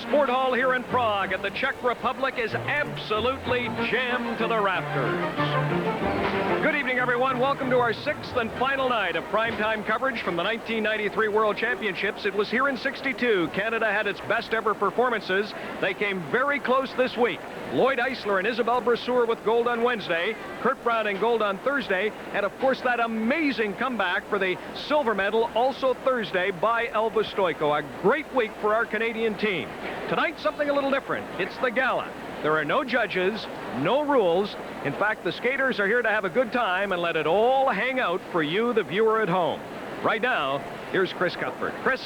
Sport Hall here in Prague at the Czech Republic is absolutely jammed to the rafters. Good evening, everyone. Welcome to our sixth and final night of primetime coverage from the 1993 World Championships. It was here in '62. Canada had its best ever performances. They came very close this week. Lloyd Eisler and Isabelle Brasseur with gold on Wednesday, Kurt Browning gold on Thursday, and of course that amazing comeback for the silver medal also Thursday by Elvis Stojko. A great week for our Canadian team. Tonight, something a little different. It's the Gala. There are no judges, no rules. In fact, the skaters are here to have a good time and let it all hang out for you, the viewer at home. Right now, here's Chris Cuthbert. Chris.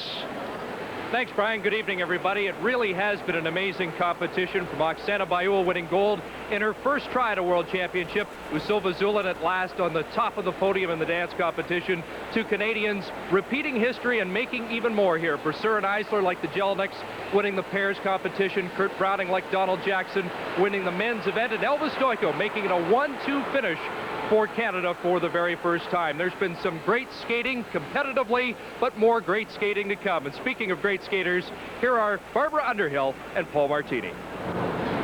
Thanks, Brian. Good evening, everybody. It really has been an amazing competition, from Oksana Baiul winning gold in her first try at a World Championship, Usilva Zulin at last on the top of the podium in the dance competition, to Canadians repeating history and making even more here. Brasseur and Eisler like the Jelenics winning the pairs competition, Kurt Browning like Donald Jackson winning the men's event, and Elvis Stojko making it a 1-2 finish for Canada for the very first time. There's been some great skating competitively, but more great skating to come. And speaking of great skaters, here are Barbara Underhill and Paul Martini.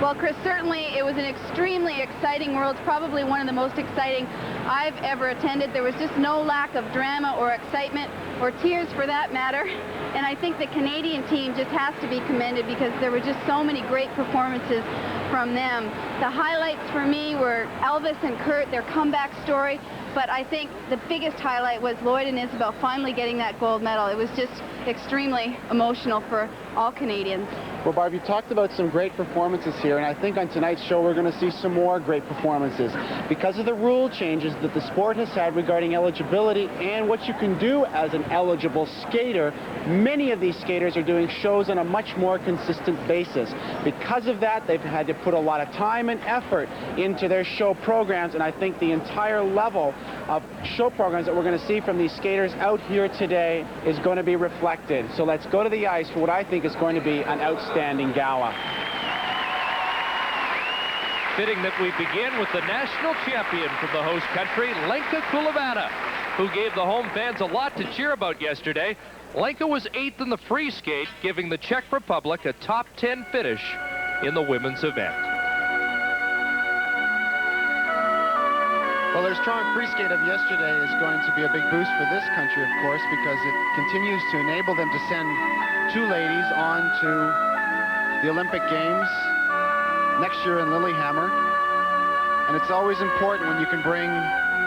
Well, Chris, certainly it was an extremely exciting Worlds, probably one of the most exciting I've ever attended. There was just no lack of drama or excitement or tears for that matter. And I think the Canadian team just has to be commended because there were just so many great performances from them. The highlights for me were Elvis and Kurt, their comeback story. But I think the biggest highlight was Lloyd and Isabelle finally getting that gold medal. It was just extremely emotional for all Canadians. Well, Barb, you talked about some great performances here, and I think on tonight's show we're going to see some more great performances. Because of the rule changes that the sport has had regarding eligibility and what you can do as an eligible skater, many of these skaters are doing shows on a much more consistent basis. Because of that, they've had to put a lot of time and effort into their show programs, and I think the entire level of show programs that we're going to see from these skaters out here today is going to be reflected. So let's go to the ice for what I think is going to be an outstanding gala. Fitting that we begin with the national champion from the host country, Lenka Kulovana, who gave the home fans a lot to cheer about yesterday. Lenka was 8th in the free skate, giving the Czech Republic a top 10 finish in the women's event. Well, their strong free skate of yesterday is going to be a big boost for this country, of course, because it continues to enable them to send two ladies on to the Olympic Games next year in Lillehammer. And it's always important when you can bring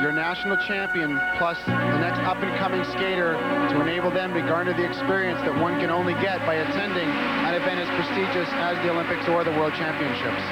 your national champion plus the next up-and-coming skater to enable them to garner the experience that one can only get by attending an event as prestigious as the Olympics or the World Championships.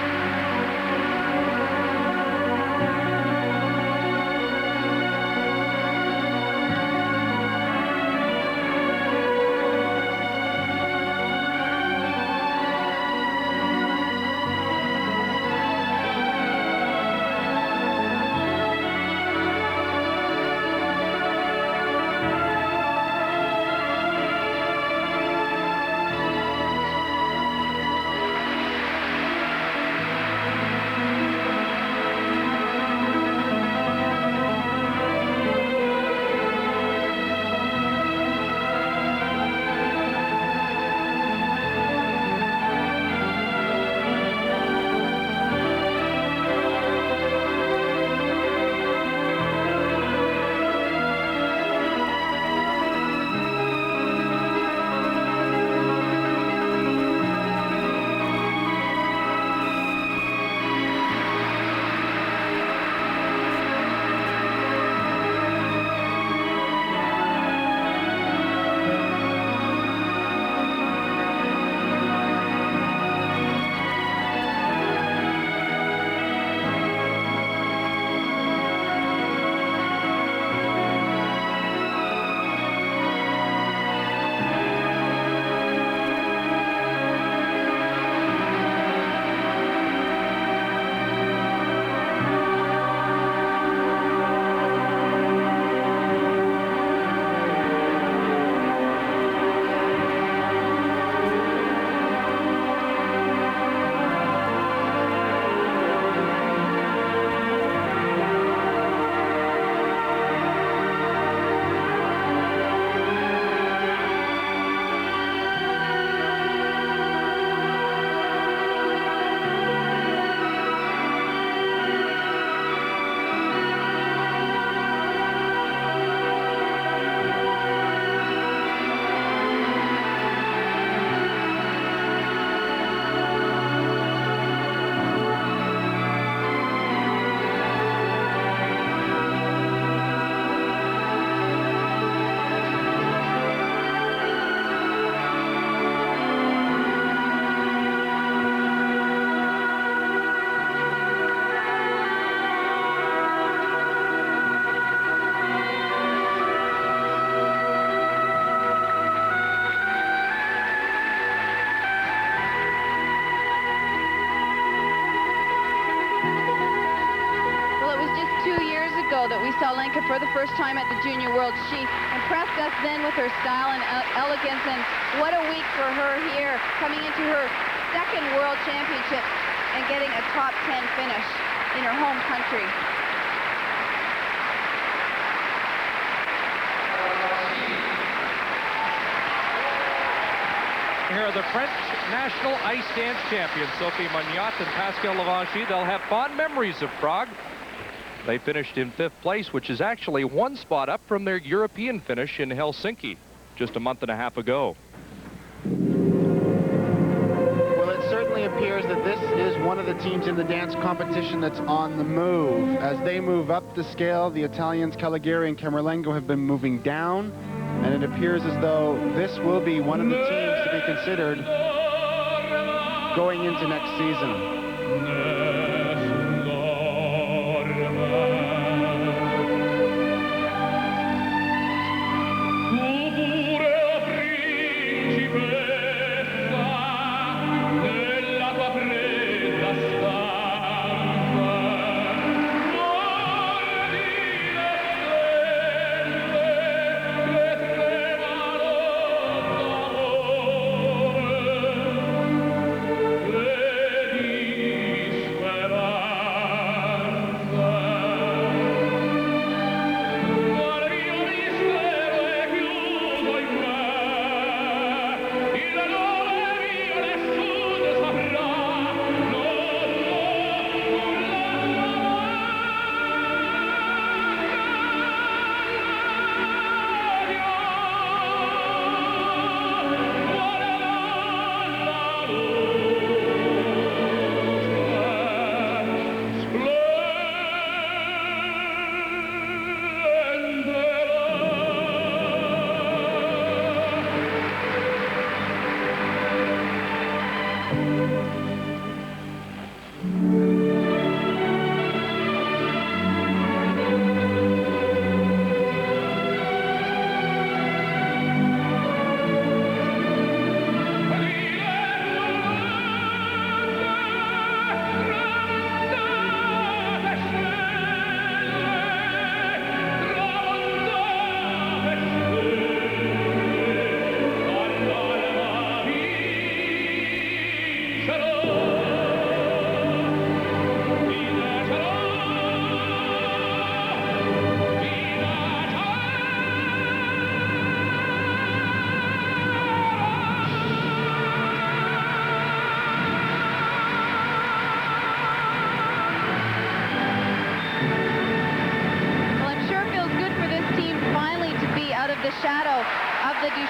that we saw Lenka for the first time at the Junior Worlds. She impressed us then with her style and elegance, and what a week for her here, coming into her second World Championship and getting a top 10 finish in her home country. Here are the French national ice dance champions, Sophie Moniotte and Pascal Lavanchy. They'll have fond memories of Prague. They finished in 5th place, which is actually 1 spot up from their European finish in Helsinki just a month and a half ago. Well, it certainly appears that this is one of the teams in the dance competition that's on the move. As they move up the scale, the Italians Caligari and Camerlengo have been moving down, and it appears as though this will be one of the teams to be considered going into next season.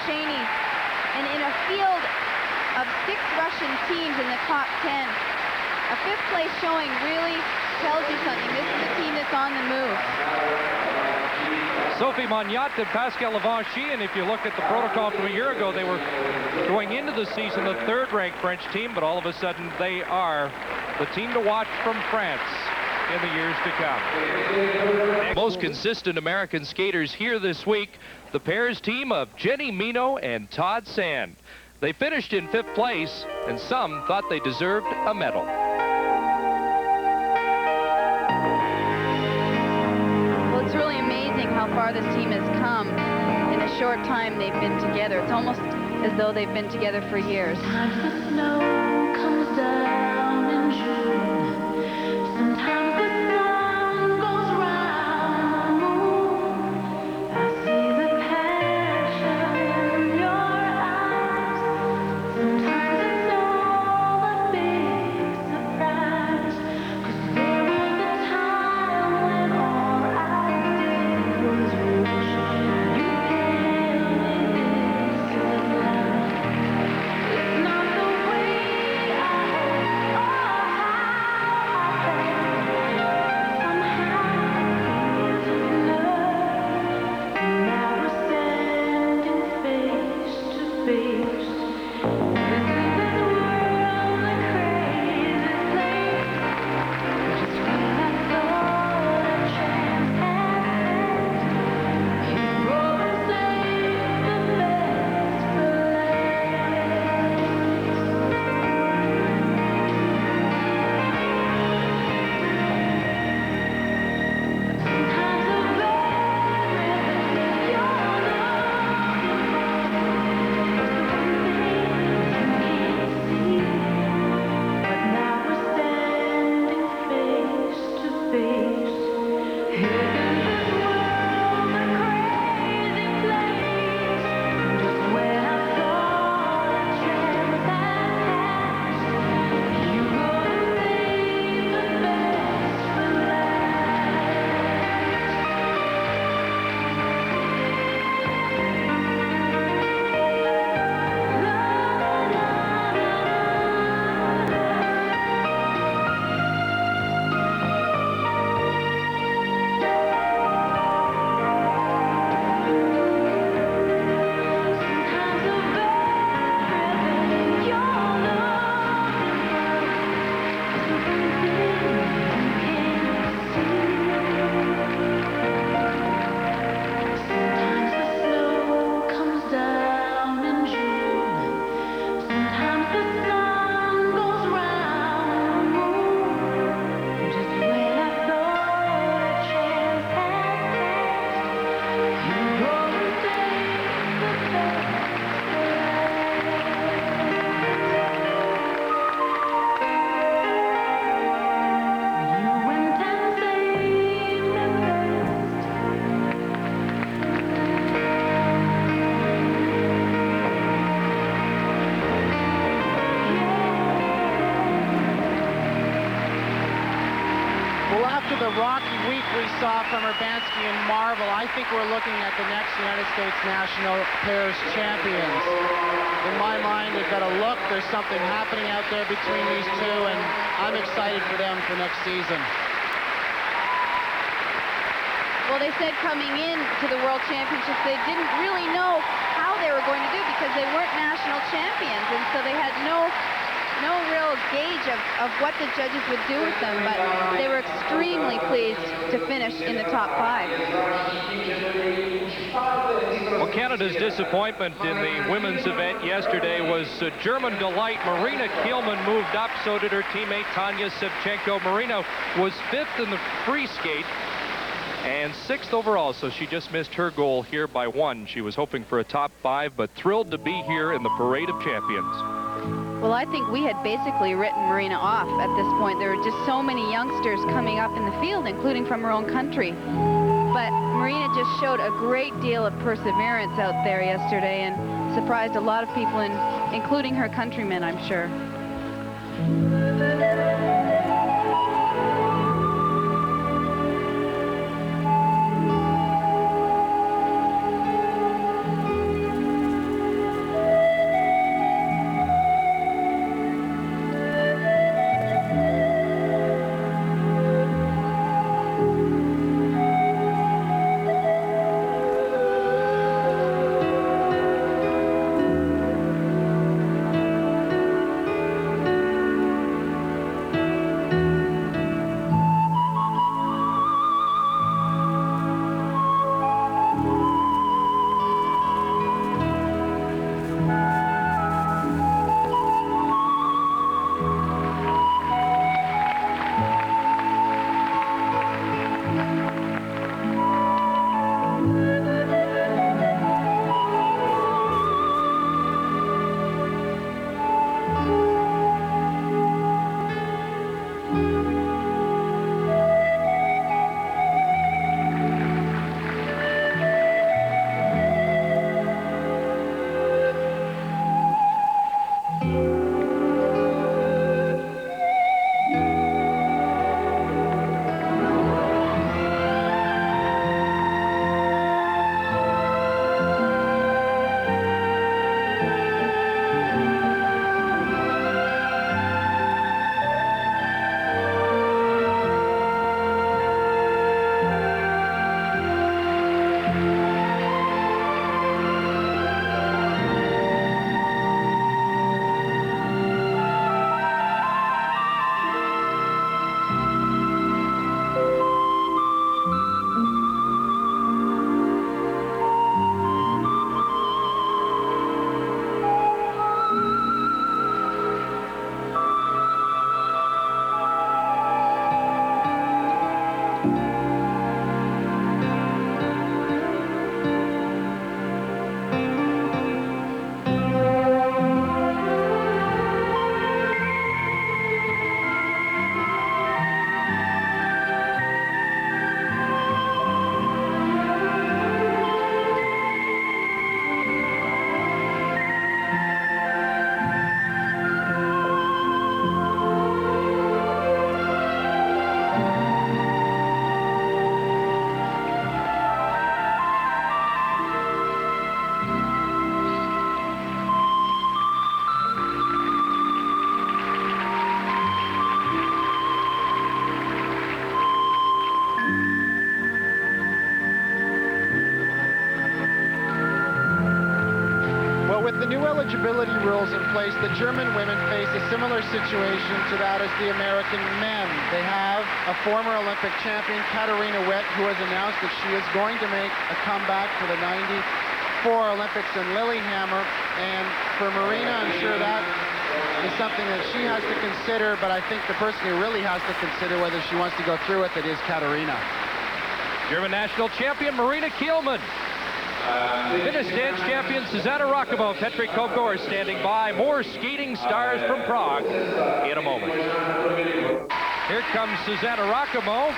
And in a field of 6 Russian teams in the top 10, a 5th place showing really tells you something. This is a team that's on the move. Sophie Moniotte and Pascal Lavanchy, and if you look at the protocol from a year ago, they were going into the season the 3rd-ranked French team, but all of a sudden they are the team to watch from France in the years to come. Most consistent American skaters here this week, the pairs team of Jenni Meno and Todd Sand. They finished in 5th place, and some thought they deserved a medal. Well, it's really amazing how far this team has come in a short time they've been together. It's almost as though they've been together for years. Sometimes the snow comes down in June. Sometimes the sun goes round the moon. I see the passion in your eyes. Sometimes it's all a big surprise. 'Cause there was a time when all I did was wish you came in this life. It's not the way after the rocky week we saw from Urbanski and Marvel, I think we're looking at the next United States national pairs champions. In my mind, they've got a look. There's something happening out there between these two, and I'm excited for them for next season. Well, they said coming in to the World Championships, they didn't really know how they were going to do because they weren't national champions, and so they had no real gauge of what the judges would do with them, but they were extremely pleased to finish in the top 5. Well, Canada's disappointment in the women's event yesterday was German delight. Marina Kielmann moved up, so did her teammate Tanya Sevchenko. Marina was 5th in the free skate and 6th overall, so she just missed her goal here by 1. She was hoping for a top 5, but thrilled to be here in the Parade of Champions. Well, I think we had basically written Marina off at this point. There were just so many youngsters coming up in the field, including from her own country. But Marina just showed a great deal of perseverance out there yesterday and surprised a lot of people, including her countrymen, I'm sure. eligibility rules in place, the German women face a similar situation to that as the American men. They have a former Olympic champion, Katarina Witt, who has announced that she is going to make a comeback for the '94 Olympics in Lillehammer. And for Marina, I'm sure that is something that she has to consider, but I think the person who really has to consider whether she wants to go through with it is Katarina. German national champion Marina Kielmann. Finnish dance champion Susanna Rahkamo, Petri Koko are standing by. More skating stars from Prague in a moment. Here comes Susanna Rahkamo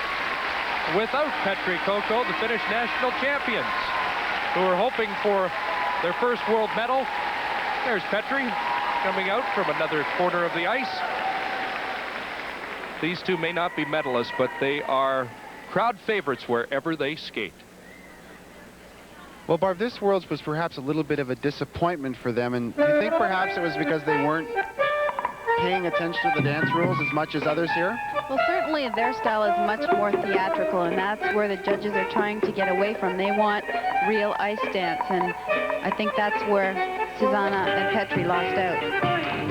without Petri Koko, the Finnish national champions, who are hoping for their first world medal. There's Petri coming out from another corner of the ice. These two may not be medalists, but they are crowd favorites wherever they skate. Well, Barb, this Worlds was perhaps a little bit of a disappointment for them, and do you think perhaps it was because they weren't paying attention to the dance rules as much as others here? Well, certainly their style is much more theatrical, and that's where the judges are trying to get away from. They want real ice dance, and I think that's where Susanna and Petri lost out.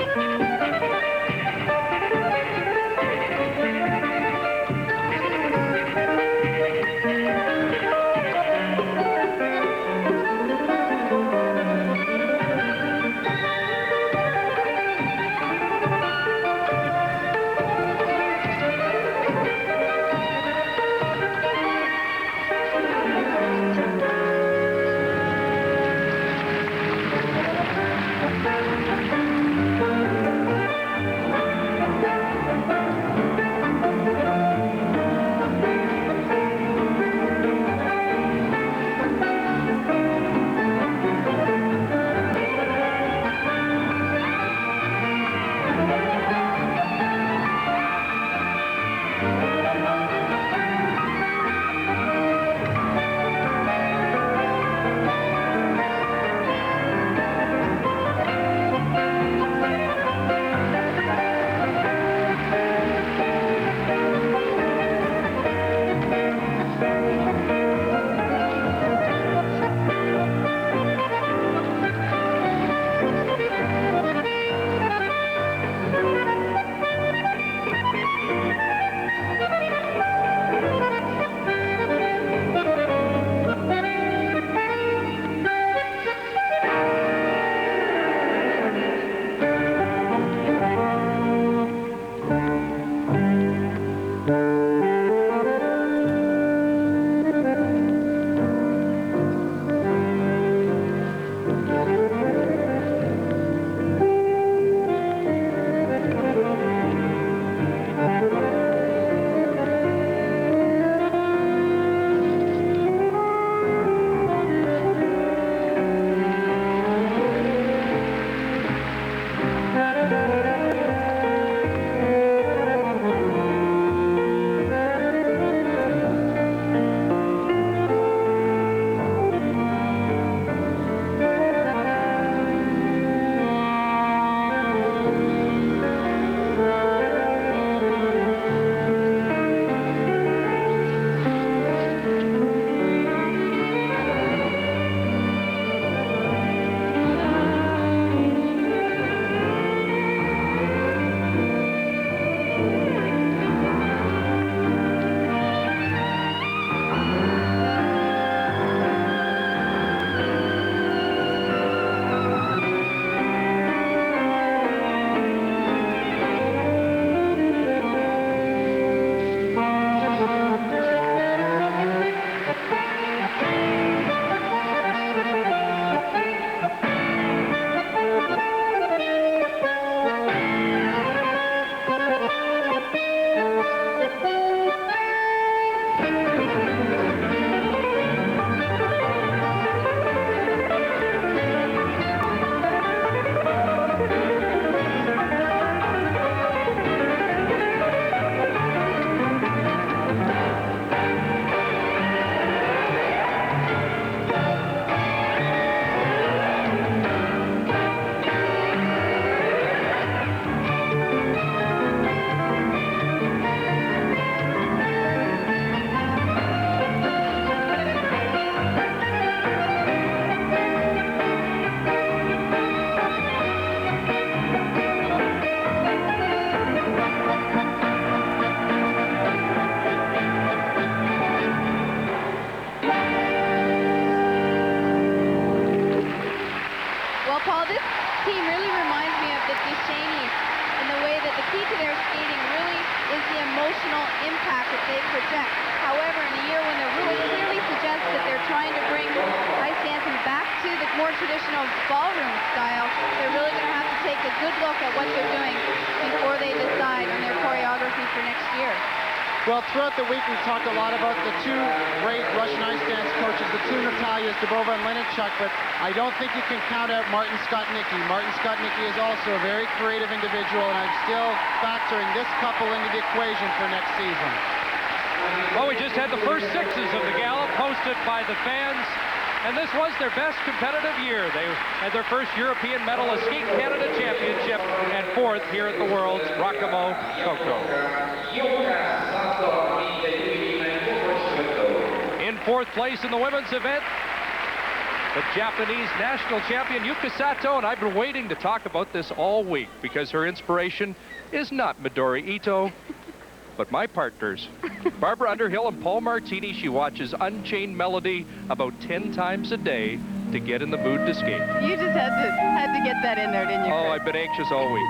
traditional ballroom style, they're really going to have to take a good look at what they're doing before they decide on their choreography for next year. Well, throughout the week, we talked a lot about the two great Russian ice dance coaches, the two Natalias, Dubova and Linenchuk, but I don't think you can count out Martin Skotnicki. Martin Skotnicki is also a very creative individual, and I'm still factoring this couple into the equation for next season. Well, we just had the first sixes of the Gala posted by the fans, and this was their best competitive year. They had their first European medal, a Skate Canada Championship, and fourth here at the World's Rahkamo Koko. In fourth place in the women's event, the Japanese national champion Yuka Sato, and I've been waiting to talk about this all week because her inspiration is not Midori Ito, but my partners. Barbara Underhill and Paul Martini. She watches Unchained Melody about 10 times a day to get in the mood to skate. You just had to get that in there, didn't you, Chris? Oh, I've been anxious all week.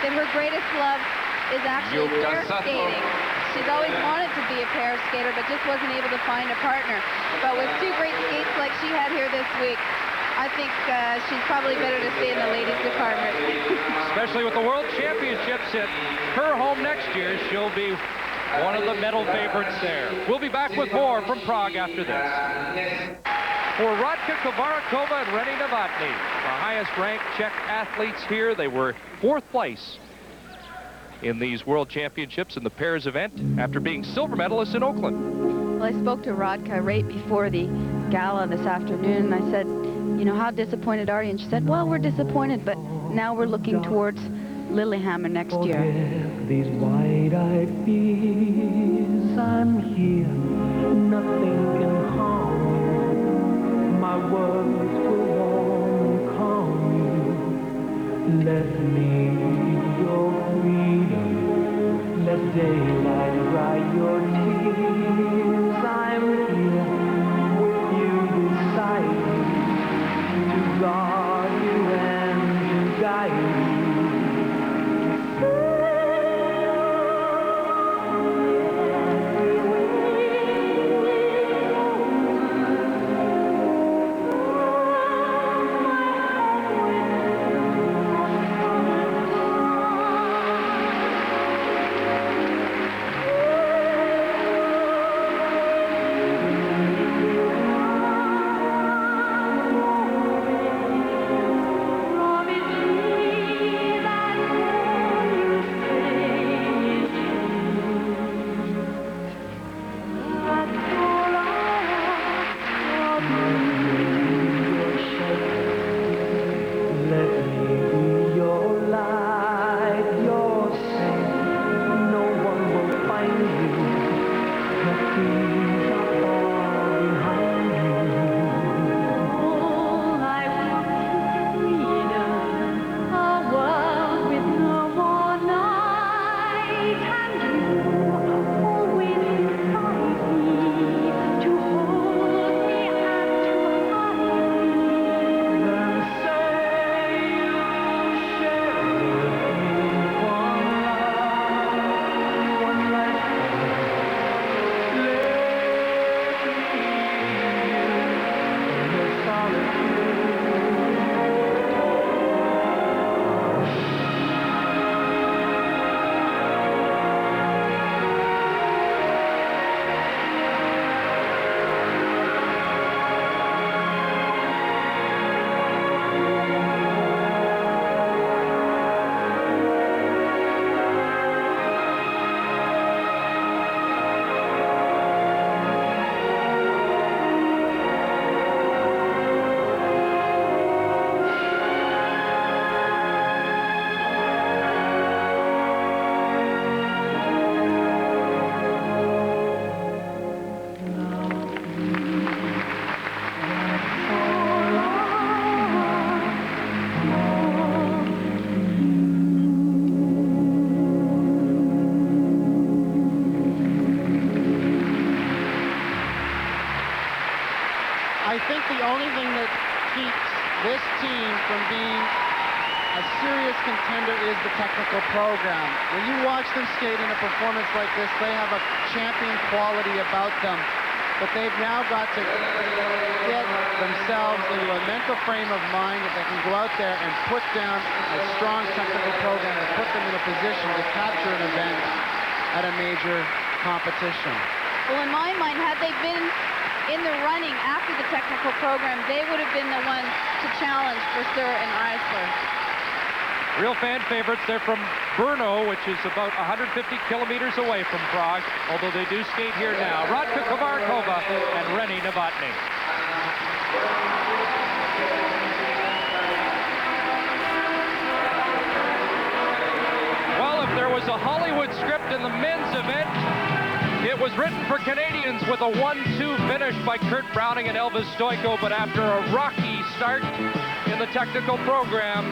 that her greatest love is actually pair skating. She's always wanted to be a pair skater, but just wasn't able to find a partner. But with two great skates like she had here this week, I think she's probably better to stay in the ladies department. Especially with the World Championships at her home next year, she'll be one of the medal favorites there. We'll be back with more from Prague after this. For Radka Kovarakova and Renny Novotny, the highest-ranked Czech athletes here, they were fourth place in these World Championships in the pairs event after being silver medalists in Oakland. Well, I spoke to Radka right before the gala this afternoon, and I said, you know, how disappointed are you? And she said, well, we're disappointed, but now we're looking towards Lillehammer next year. These wide-eyed fears, I'm here, nothing can harm you. My words will warm and calm you. Let me be your freedom. Let daylight dry your tears. I'm here with you beside me to guard you and to guide you. being a serious contender is the technical program. When you watch them skate in a performance like this, they have a champion quality about them. But they've now got to get themselves into a mental frame of mind that they can go out there and put down a strong technical program and put them in a position to capture an event at a major competition. Well, in my mind, had they been in the running after the technical program, they would have been the ones to challenge Brasseur and Eisler. Real fan favorites. They're from Brno, which is about 150 kilometers away from Prague, although they do skate here now. Radka Kovarkova and Rennie Novotny. Well, if there was a Hollywood script in the men's event, it was written for Canadians with a 1-2 finish by Kurt Browning and Elvis Stojko, but after a rocky start in the technical program,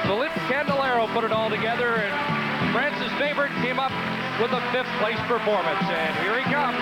Philippe Candelero put it all together, and France's favorite came up with a 5th place performance, and here he comes.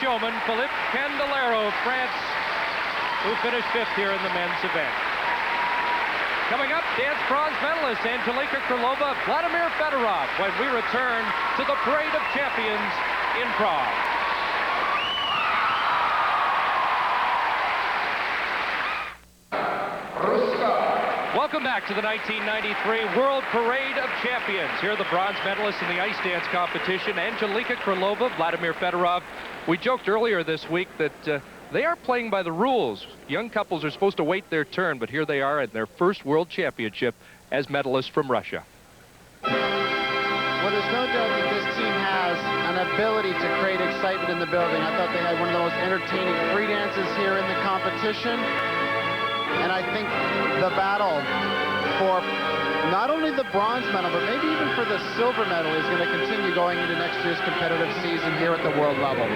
Showman Philippe Candelero of France, who finished 5th here in the men's event. Coming up, dance bronze medalist Angelika Krylova, Vladimir Fedorov, when we return to the Parade of Champions in Prague. Welcome back to the 1993 World Parade of Champions. Here are the bronze medalists in the ice dance competition, Angelika Krylova, Vladimir Fedorov. We joked earlier this week that they are playing by the rules. Young couples are supposed to wait their turn, but here they are at their first World Championship as medalists from Russia. Well, there's no doubt that this team has an ability to create excitement in the building. I thought they had one of the most entertaining free dances here in the competition. And I think the battle for not only the bronze medal, but maybe even for the silver medal is going to continue going into next year's competitive season here at the world level.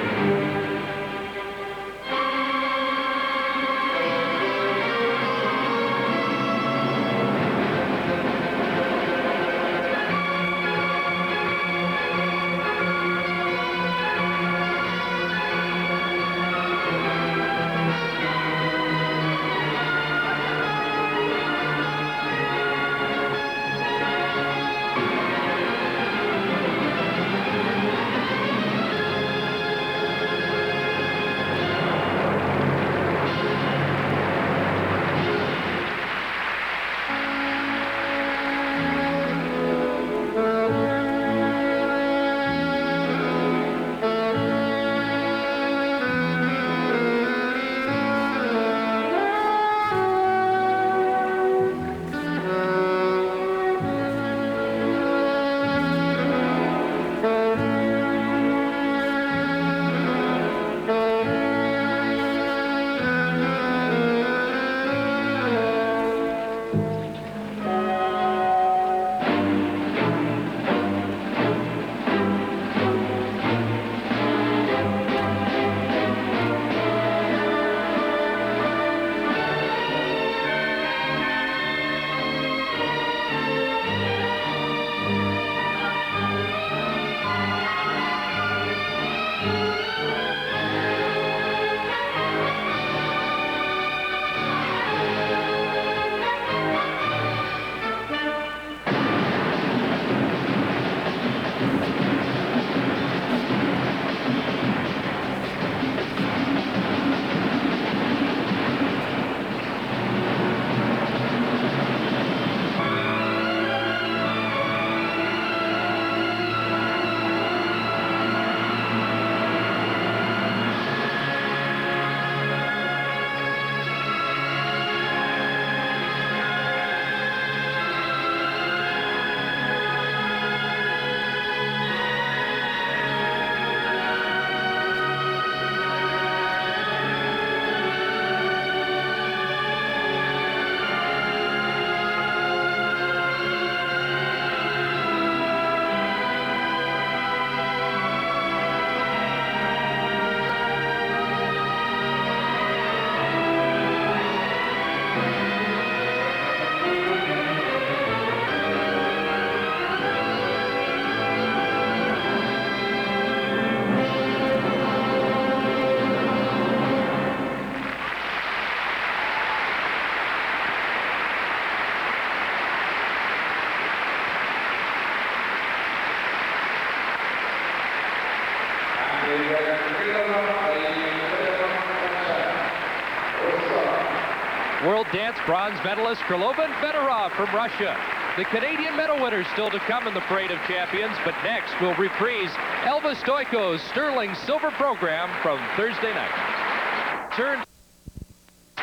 World dance bronze medalist Krylova and Fedorov from Russia. The Canadian medal winners still to come in the Parade of Champions, but next we'll reprise Elvis Stojko's sterling silver program from Thursday night. Turn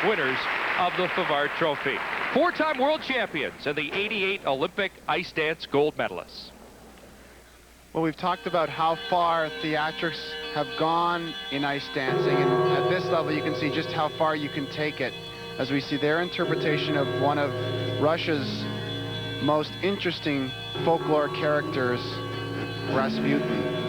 winners of the Favart Trophy. Four-time world champions and the 88 Olympic ice dance gold medalists. Well, we've talked about how far theatrics have gone in ice dancing, and at this level you can see just how far you can take it as we see their interpretation of one of Russia's most interesting folklore characters, Rasputin.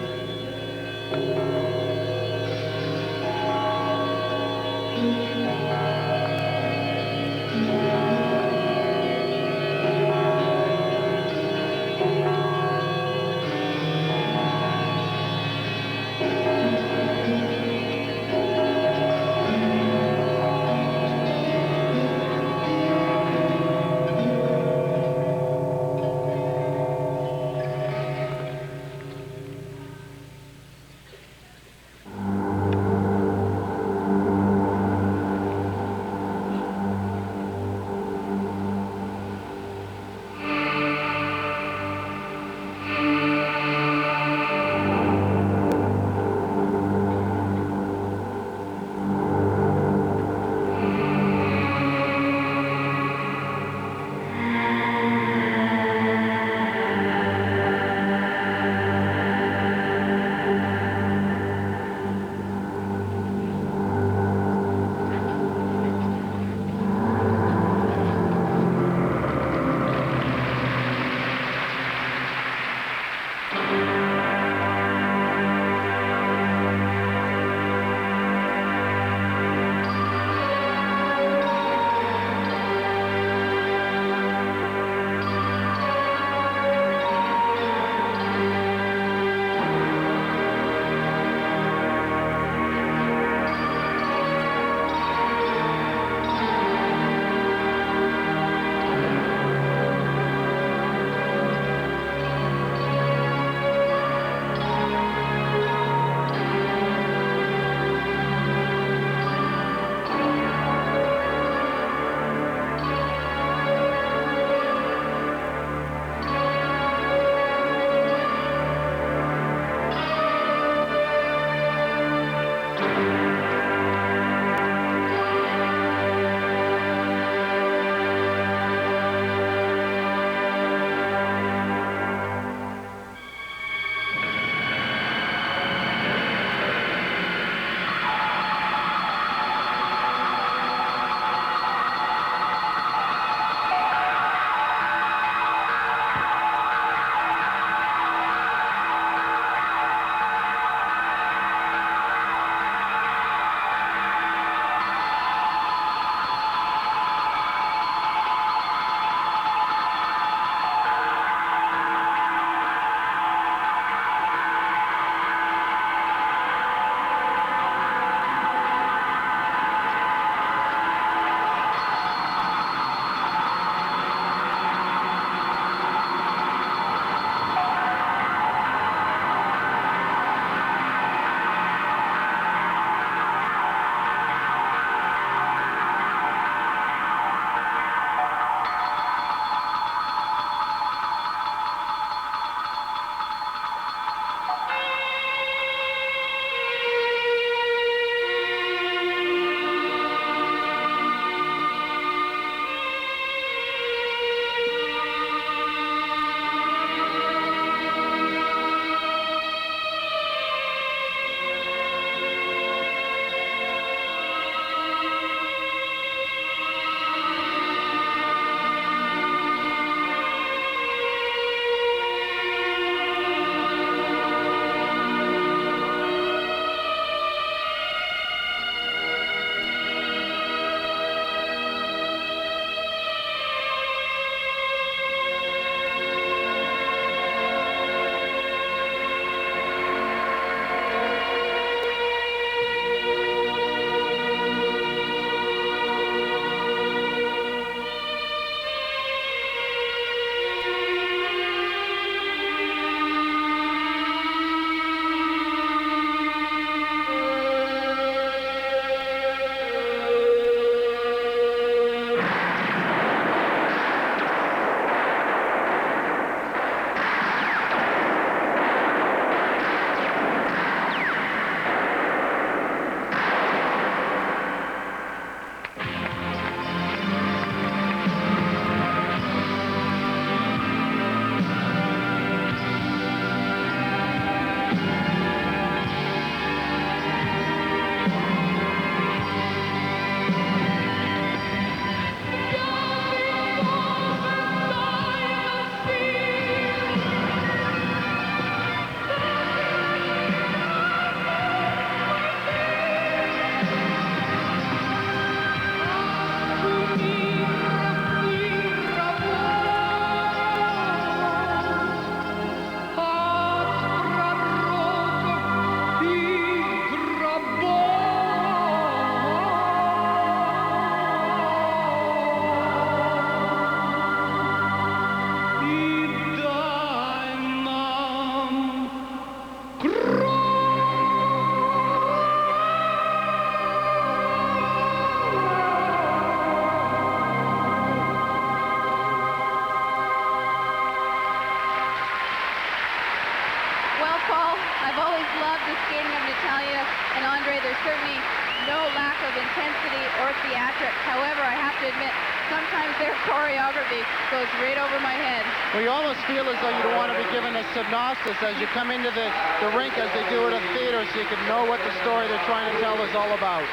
intensity or theatrics. However, I have to admit, sometimes their choreography goes right over my head. Well, you almost feel as though you'd want to be given a synopsis as you come into the rink as they do at a theater so you can know what the story they're trying to tell is all about.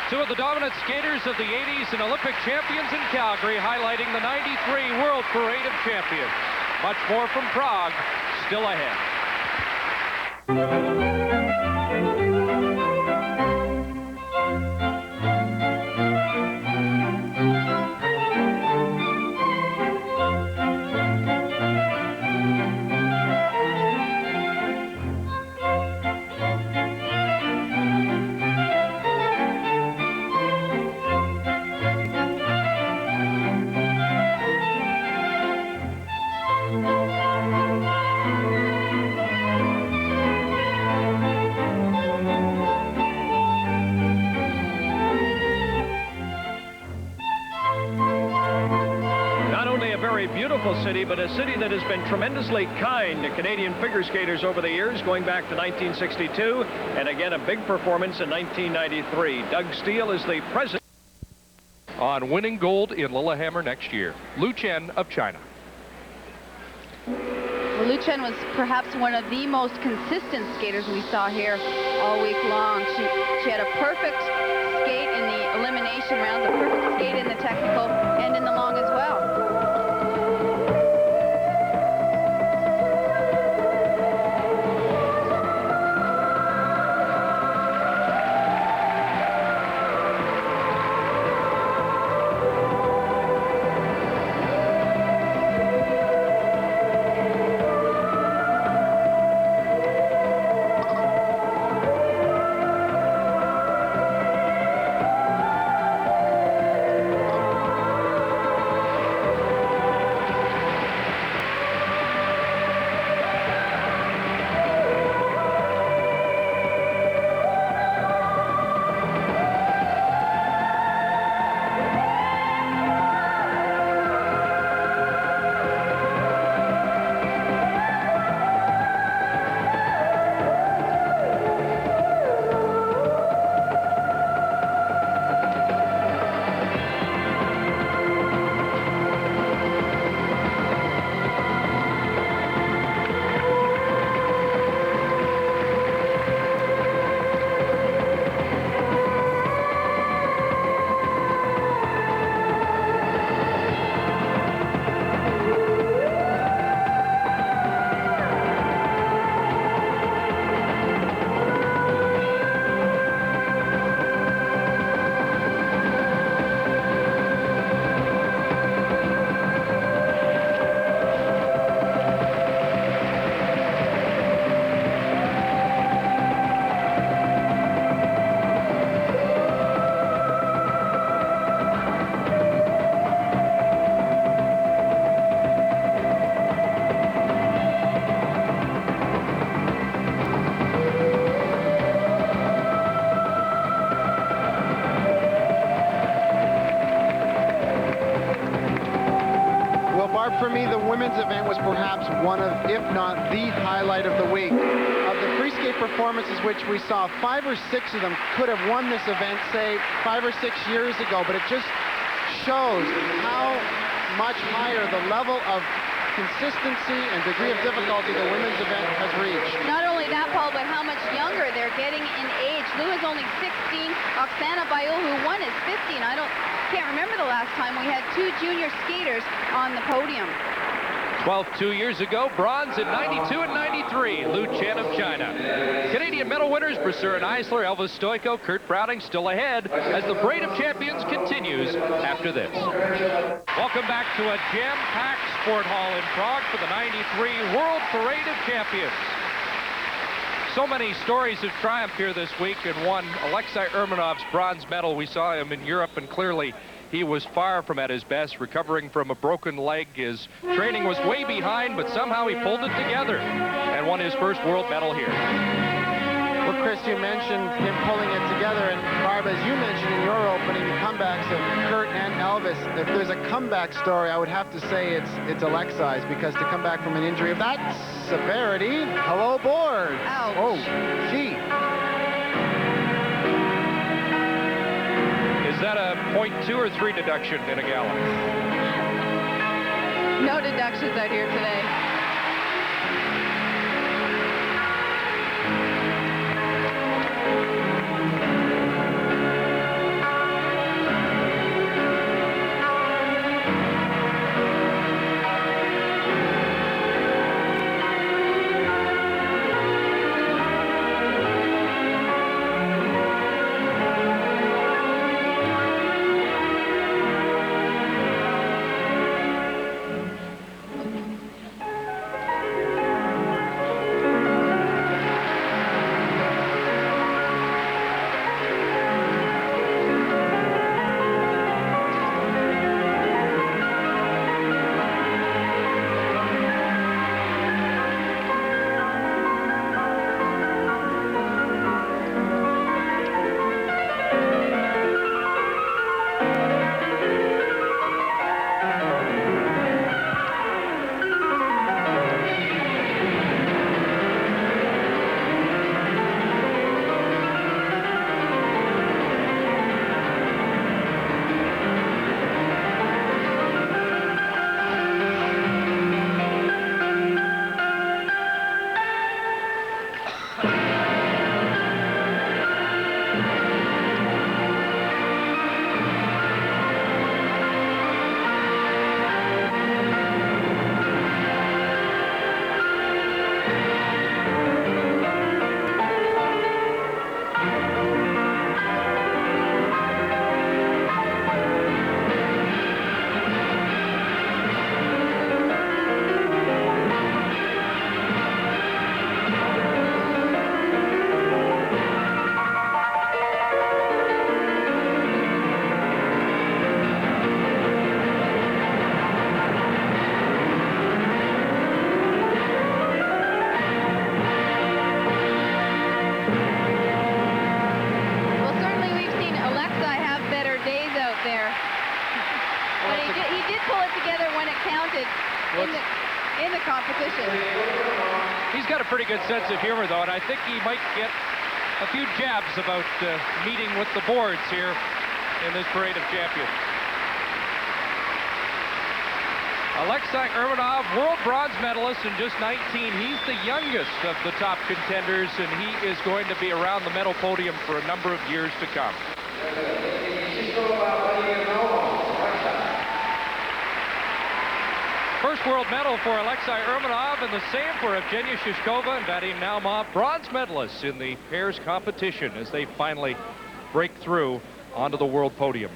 Two of the dominant skaters of the 80s and Olympic champions in Calgary, highlighting the 93 World Parade of Champions. Much more from Prague, still ahead. City, but a city that has been tremendously kind to Canadian figure skaters over the years, going back to 1962, and again a big performance in 1993. Doug Steele is the president. On winning gold in Lillehammer next year, Lu Chen of China. Well, Lu Chen was perhaps one of the most consistent skaters we saw here all week long. She had a perfect skate in the elimination rounds, a perfect skate in the technical, and in the long as well. For me, the women's event was perhaps one of, if not the highlight of the week. Of the free skate performances, which we saw, 5 or 6 of them could have won this event, say, 5 or 6 years ago, but it just shows how much higher the level of consistency and degree of difficulty the women's event has reached. Not only that, Paul, but how much younger they're getting in age. Lou is only 16. Oksana Baiul, who won, is 15. Can't remember the last time we had 2 junior skaters on the podium. 2 years ago, bronze in 92 and 93, Lu Chen of China. Canadian medal winners, Brasseur and Eisler, Elvis Stojko, Kurt Browning still ahead as the Parade of Champions continues after this. Welcome back to a jam-packed sport hall in Prague for the 93 World Parade of Champions. So many stories of triumph here this week, and one, Alexei Ermanov's bronze medal. We saw him in Europe, and clearly he was far from at his best, recovering from a broken leg. His training was way behind, but somehow he pulled it together and won his first world medal here. Well, Chris, you mentioned him pulling it together, and Barb, as you mentioned in your opening, the comebacks of Kurt and Elvis. If there's a comeback story, I would have to say it's Alexei's, because to come back from an injury of that severity, hello board. Ouch. Oh, gee. that a 0.2 or 3 deduction in a gala? No deductions out here today. In the competition. He's got a pretty good sense of humor, though, and I think he might get a few jabs about meeting with the boards here in this Parade of Champions. Alexei Urmanov, world bronze medalist in just 19. He's the youngest of the top contenders, and he is going to be around the medal podium for a number of years to come. First world medal for Alexei Urmanov, and the same for Evgenia Shishkova and Vadim Naumov, bronze medalists in the pairs competition as they finally break through onto the world podium.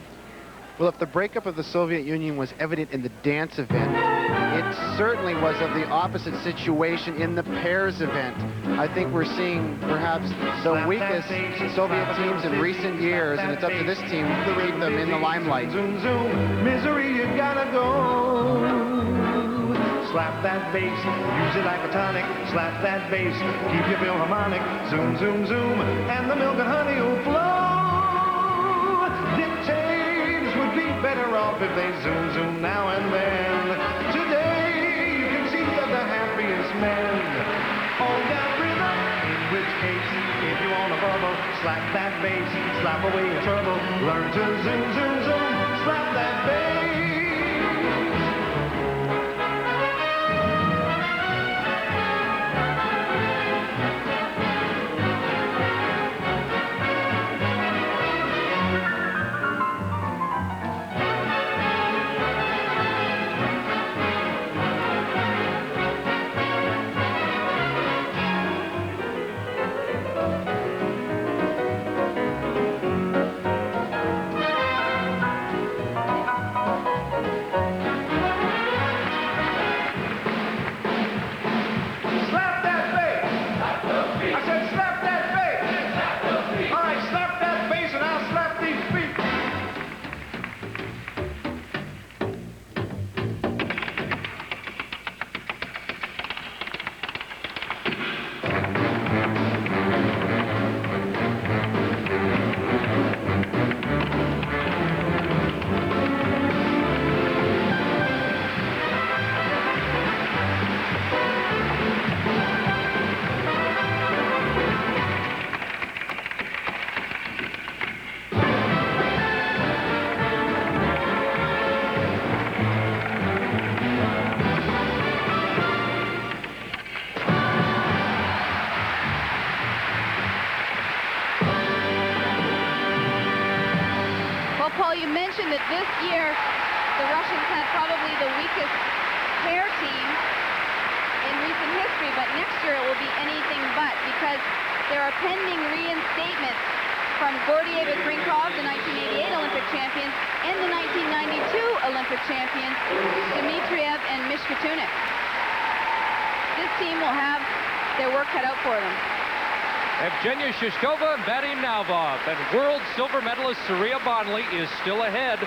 Well, if the breakup of the Soviet Union was evident in the dance event, it certainly was of the opposite situation in the pairs event. I think we're seeing perhaps the weakest Soviet teams in recent years, and it's up to this team to keep them in the limelight. Zoom, zoom, misery, you gotta go. Slap that bass, use it like a tonic. Slap that bass, keep your philharmonic. Zoom, zoom, zoom, and the milk and honey will flow. Dictators would be better off if they zoom, zoom now and then. Today, you can see they're the happiest men. All got rhythm, in which case, if you want a bubble, slap that bass, slap away your trouble. Learn to zoom, zoom, zoom, slap that bass. you mentioned that this year the Russians had probably the weakest pair team in recent history, but next year it will be anything but, because there are pending reinstatements from Gordieva Grinkov, the 1988 Olympic champions, and the 1992 Olympic champions, Dmitriev and Mishkatunik. This team will have their work cut out for them. Evgenia Shishkova and Vadim Naumov, and world silver medalist Surya Bonley is still ahead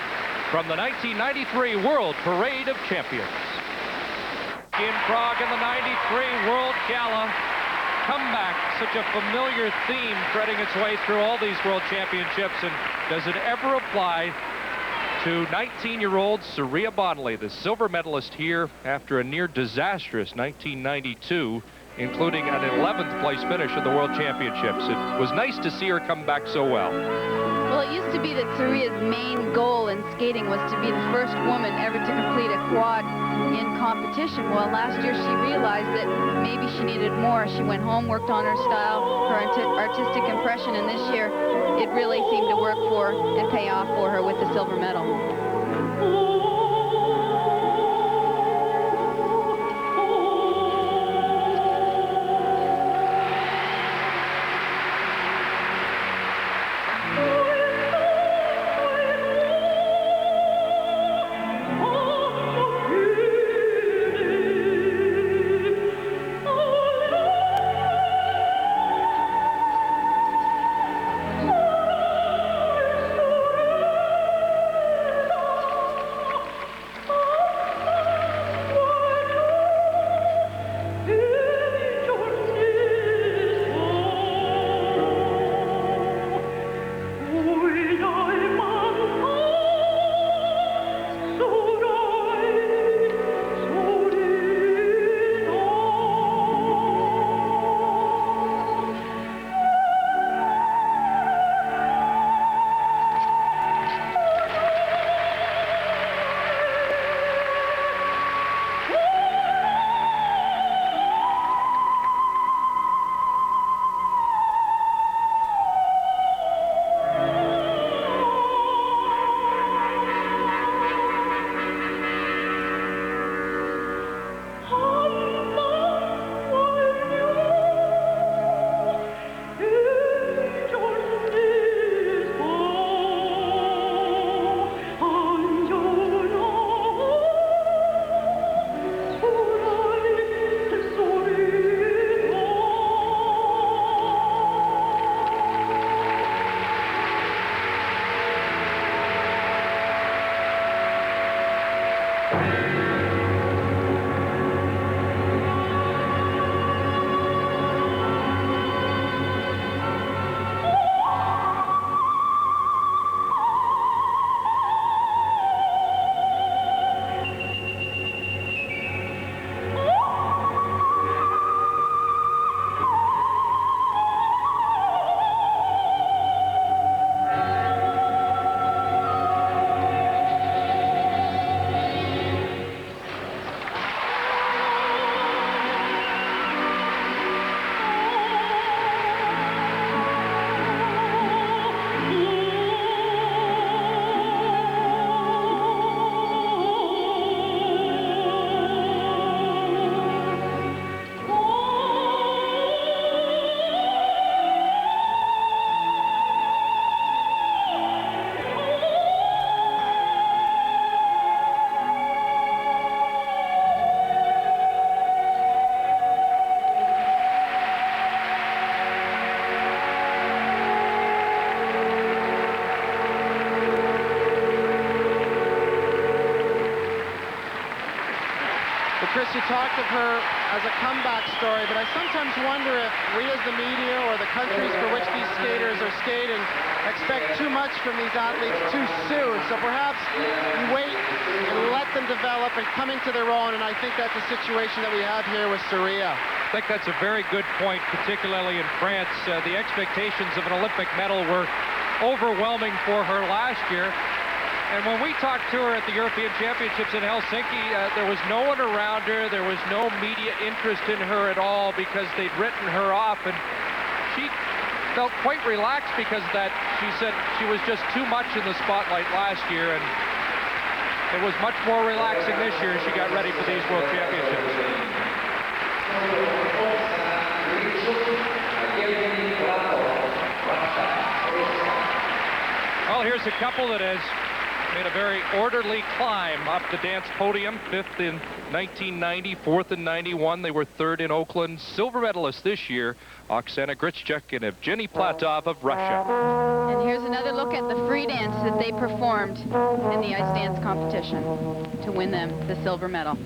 from the 1993 World Parade of Champions. In Prague in the 93 World Gala, comeback, such a familiar theme threading its way through all these World Championships, and does it ever apply to 19-year-old Surya Bonley, the silver medalist here after a near disastrous 1992, including an 11th place finish at the World Championships. It was nice to see her come back so well. Well, it used to be that Surya's main goal in skating was to be the first woman ever to complete a quad in competition. Well, last year she realized that maybe she needed more. She went home, worked on her style, her artistic impression, and this year it really seemed to work for and pay off for her with the silver medal. Chris, you talked of her as a comeback story, but I sometimes wonder if we as the media or the countries for which these skaters are skating expect too much from these athletes too soon. So perhaps you wait and let them develop and come into their own, and I think that's a situation that we have here with Surya. I think that's a very good point, particularly in France. The expectations of an Olympic medal were overwhelming for her last year. And when we talked to her at the European Championships in Helsinki, there was no one around her. There was no media interest in her at all because they'd written her off. And she felt quite relaxed because of that. She said she was just too much in the spotlight last year, and it was much more relaxing this year as she got ready for these World Championships. Well, here's a couple that has made a very orderly climb up the dance podium. 5th in 1990, 4th in 91. They were 3rd in Oakland. Silver medalists this year, Oksana Grichuk and Evgeny Platov of Russia. And here's another look at the free dance that they performed in the ice dance competition to win them the silver medal.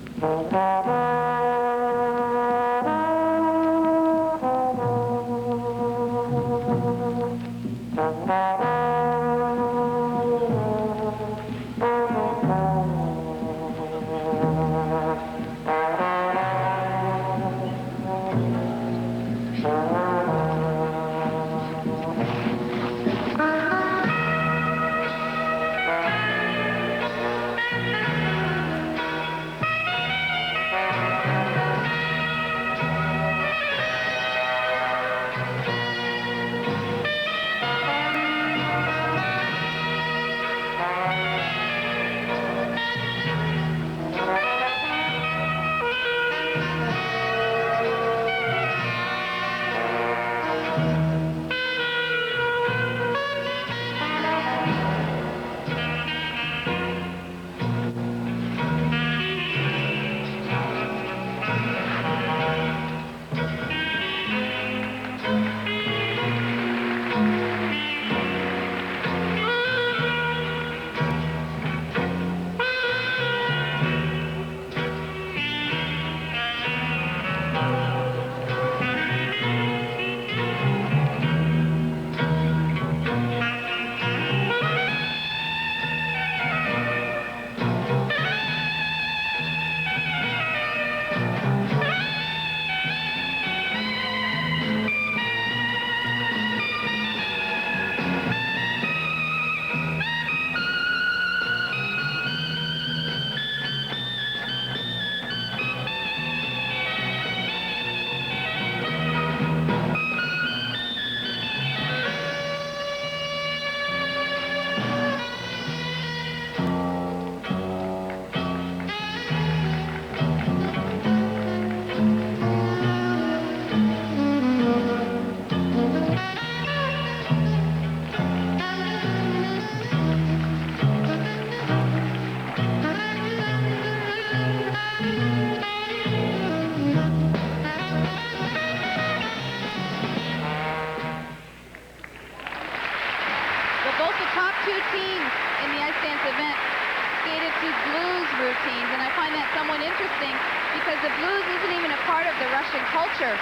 routines, and I find that somewhat interesting because the blues isn't even a part of the Russian culture.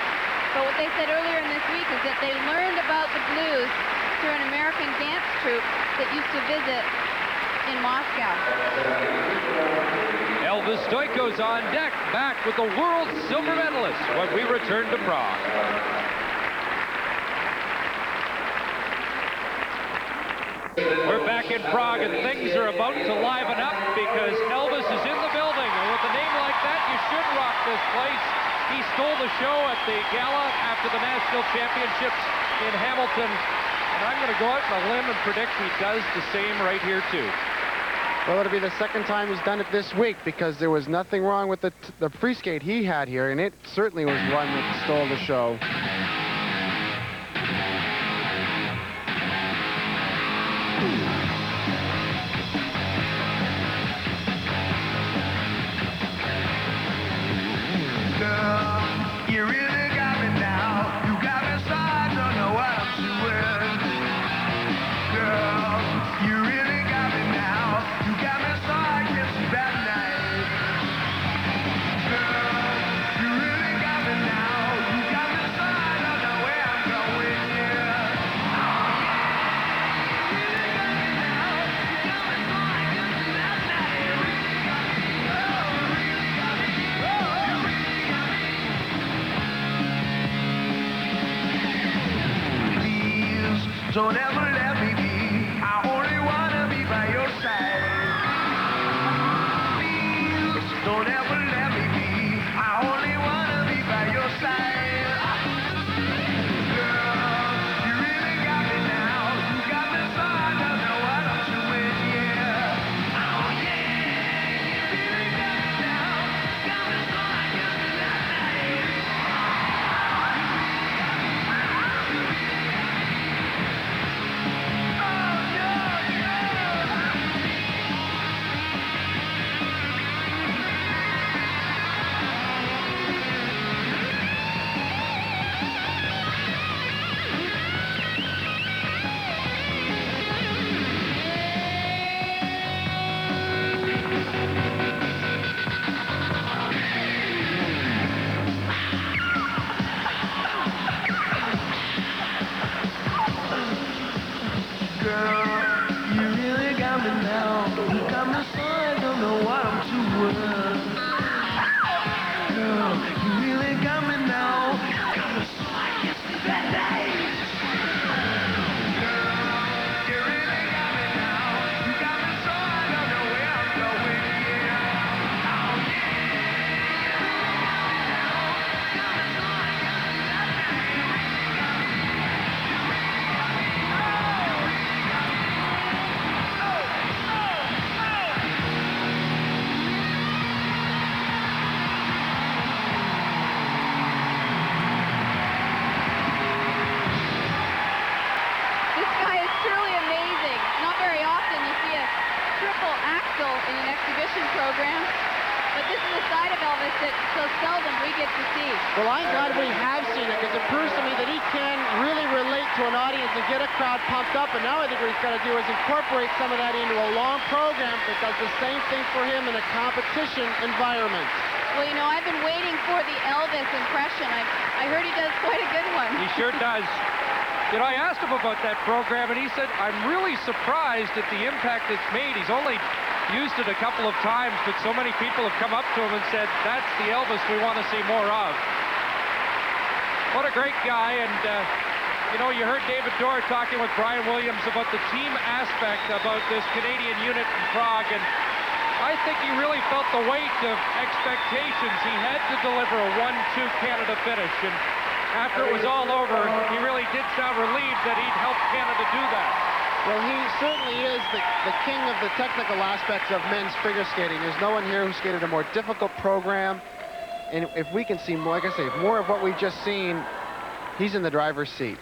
But what they said earlier in this week is that they learned about the blues through an American dance troupe that used to visit in Moscow. Elvis Stojko's on deck, back with the world silver medalist when we return to Prague. We're back in Prague, and things are about to liven up because Elvis is in the building. And with a name like that, you should rock this place. He stole the show at the Gala after the National Championships in Hamilton. And I'm going to go out on a limb and predict he does the same right here, too. Well, it'll be the second time he's done it this week because there was nothing wrong with the free skate he had here, and it certainly was one that stole the show. Don't ever let me be. I only wanna be by your side. Please, don't ever let me be. I only wanna be by your side. Girl, you really got me now. You got me You got me so I don't know what I'm doing. Girl, you really got me now. You got me so I can't sleep at night. Girl, you really got me now. You got me so I don't know where I'm going. Yeah. Oh yeah. This guy is truly amazing. Not very often you see a triple axel in an exhibition program, but this is a side of Elvis that so seldom we get to see. Well, I'm glad we have seen it because it proves to me that he can really relate to an audience and get a crowd pumped up. And now I think what he's got to do is incorporate some of that into a long program that does the same thing for him in a competition environment. Well, you know, I've been waiting for the Elvis impression. I heard he does quite a good one. He sure does. You know, I asked him about that program, and he said, I'm really surprised at the impact it's made. He's only used it a couple of times, but so many people have come up to him and said, that's the Elvis we want to see more of. What a great guy, and you know, you heard David Dorr talking with Brian Williams about the team aspect about this Canadian unit in Prague, and I think he really felt the weight of expectations. He had to deliver a 1-2 Canada finish, and after it was all over, he really did sound relieved that he'd helped Canada do that. Well, he certainly is the king of the technical aspects of men's figure skating. There's no one here who skated a more difficult program. And if we can see more, like I say, more of what we've just seen, he's in the driver's seat.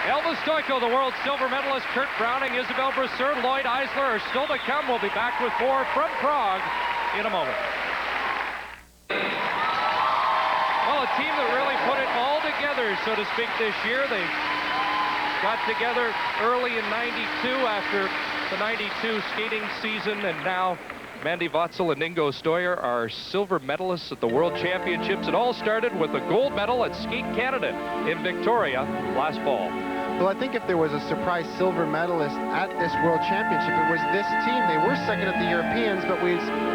Elvis Stojko, the world silver medalist, Kurt Browning, Isabelle Brasseur Lloyd Eisler are still to come. We'll be back with more from Prague in a moment. Well, a team that really put it all together, so to speak, this year. They got together early in '92 after the '92 skating season, and now Mandy Voedsel and Ingo Stoyer are silver medalists at the World Championships. It all started with a gold medal at Skate Canada in Victoria last fall. Well, I think if there was a surprise silver medalist at this World Championship, it was this team. They were second at the Europeans, but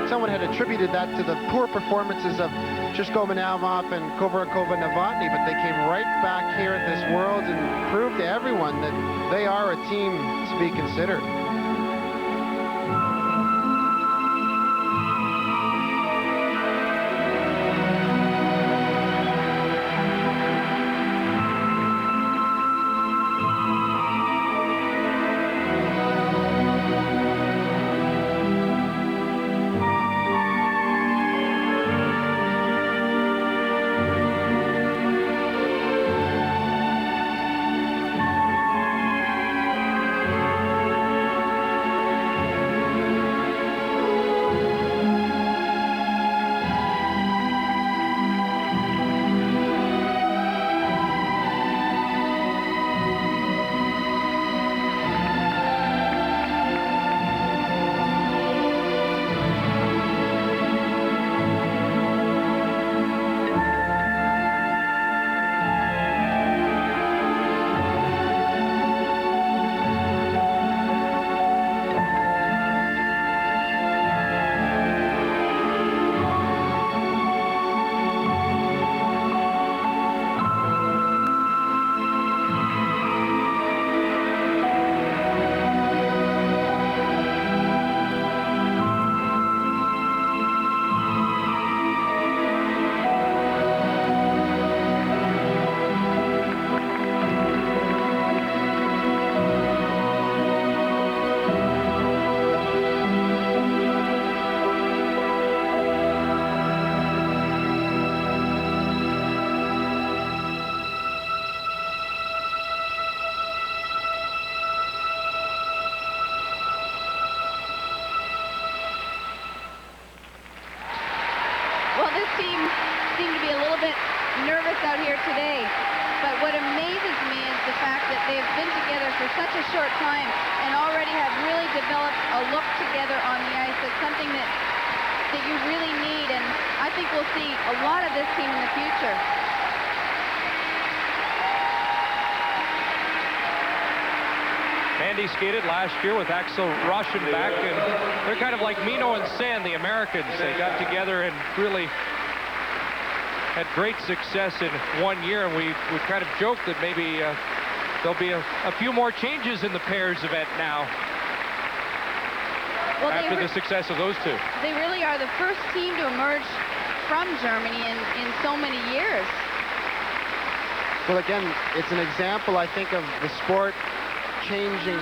someone had attributed that to the poor performances of Žižko Manavov and Kovarakova Novotny, but they came right back here at this World and proved to everyone that they are a team to be considered. team seem to be a little bit nervous out here today. But what amazes me is the fact that they've been together for such a short time and already have really developed a look together on the ice. That's something that you really need, and I think we'll see a lot of this team in the future. Mandy skated last year with Axel Roshan back, and they're kind of like Meno and San, the Americans. They got together and really had great success in 1 year, and we kind of joked that maybe there'll be a few more changes in the pairs event now. Well, after the success of those two. They really are the first team to emerge from Germany in so many years. Well, again, it's an example, I think, of the sport changing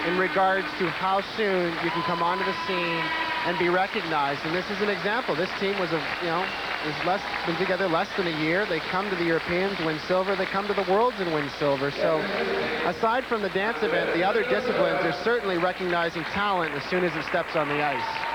in regards to how soon you can come onto the scene and be recognized. And this is an example. This team was been together less than a year. They come to the Europeans, win silver. They come to the Worlds and win silver. So aside from the dance event, the other disciplines are certainly recognizing talent as soon as it steps on the ice.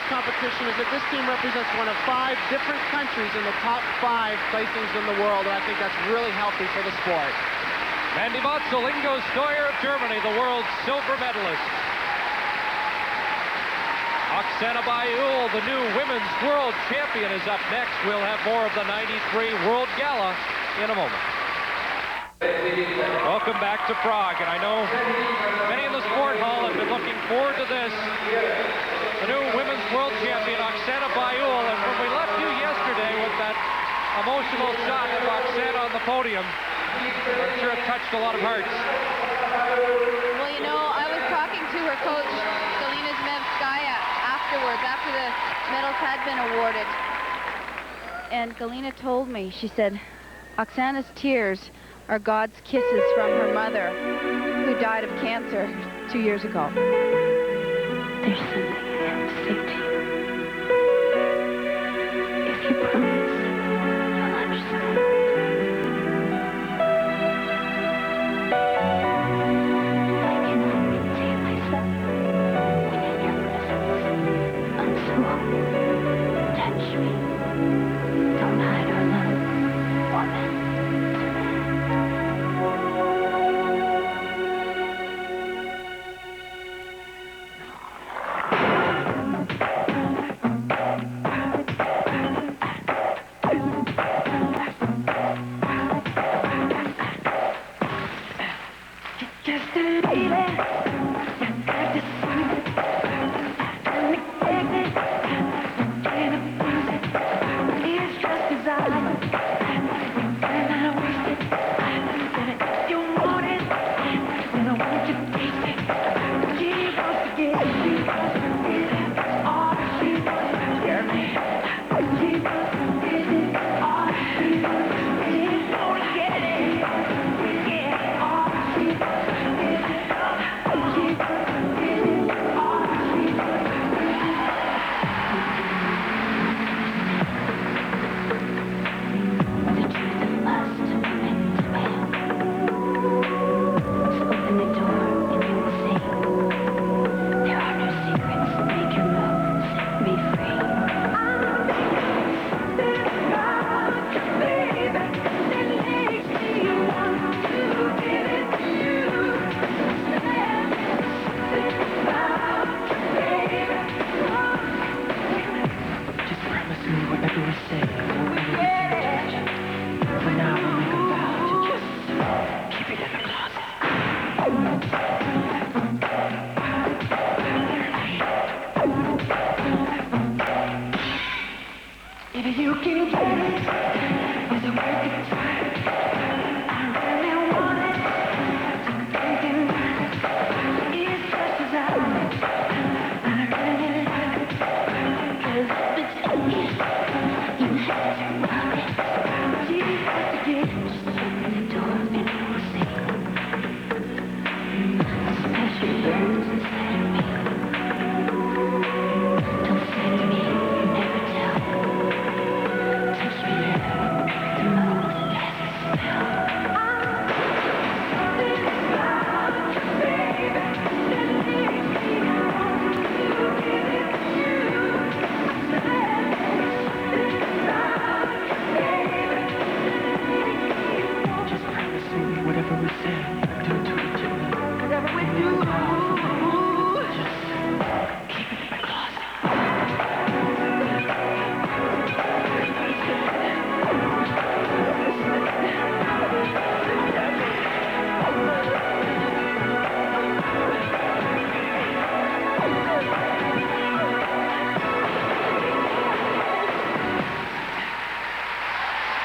Competition is that this team represents one of 5 different countries in the top 5 placings in the world, and I think that's really healthy for the sport. Mandy Botzel, Ingo Steuer of Germany, the world's silver medalist. Oksana Baiul, the new women's world champion, is up next. We'll have more of the '93 World Gala in a moment. Welcome back to Prague, and I know many in the sport hall have been looking forward to this. The new women's world champion, Oksana Baiul, and when we left you yesterday with that emotional shot of Oksana on the podium, I'm sure it touched a lot of hearts. Well, you know, I was talking to her coach, Galina Zmevskaya, afterwards, after the medals had been awarded. And Galina told me, she said, Oksana's tears are God's kisses from her mother, who who died of cancer 2 years ago. There's something I have to say to you. If you promise, you'll understand. I cannot contain myself when in your presence. I'm so hungry. Touch me. Don't hide our love, woman.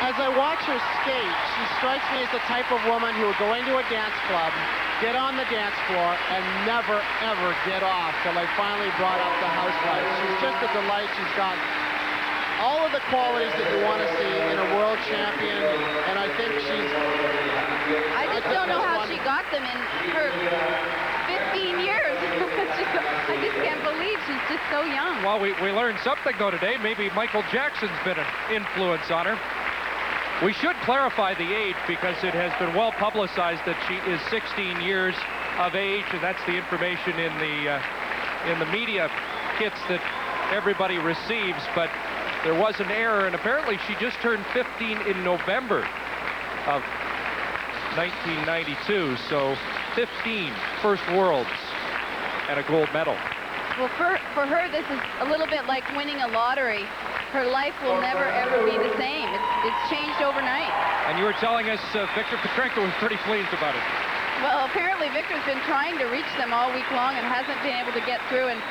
As I watch her skate, she strikes me as the type of woman who would go into a dance club, get on the dance floor, and never, ever get off till they finally brought up the housewife. She's just a delight. She's got all of the qualities that you want to see in a world champion, and I think she's... I just don't know how she got them in her 15 years. I just can't believe she's just so young. Well, we learned something, though, today. Maybe Michael Jackson's been an influence on her. We should clarify the age because it has been well publicized that she is 16 years of age, and that's the information in the media kits that everybody receives. But there was an error, and apparently she just turned 15 in November of 1992. So 15 first worlds and a gold medal. Well, for her, this is a little bit like winning a lottery. Her life will never, ever be the same. It's changed overnight. And you were telling us Victor Petrenko was pretty pleased about it. Well, apparently Victor's been trying to reach them all week long and hasn't been able to get through. And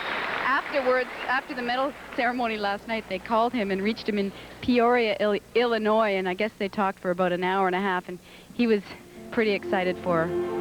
afterwards, after the medal ceremony last night, they called him and reached him in Peoria, Illinois. And I guess they talked for about an hour and a half. And he was pretty excited for her.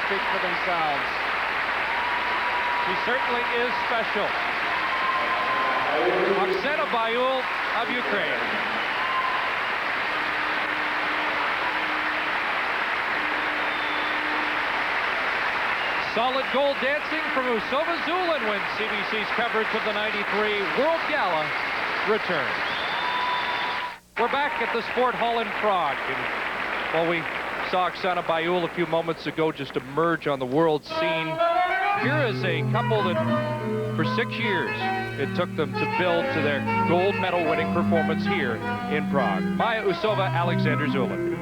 speak for themselves. She certainly is special. Oksana Baiul of Ukraine. Solid gold dancing from Oksana Baiul when CBC's coverage of the '93 World Gala returns. We're back at the Sport Hall in Prague. And while we saw Oksana Baiul a few moments ago just emerge on the world scene, here is a couple that for 6 years it took them to build to their gold medal winning performance here in Prague. Maya Usova, Alexander Zulin.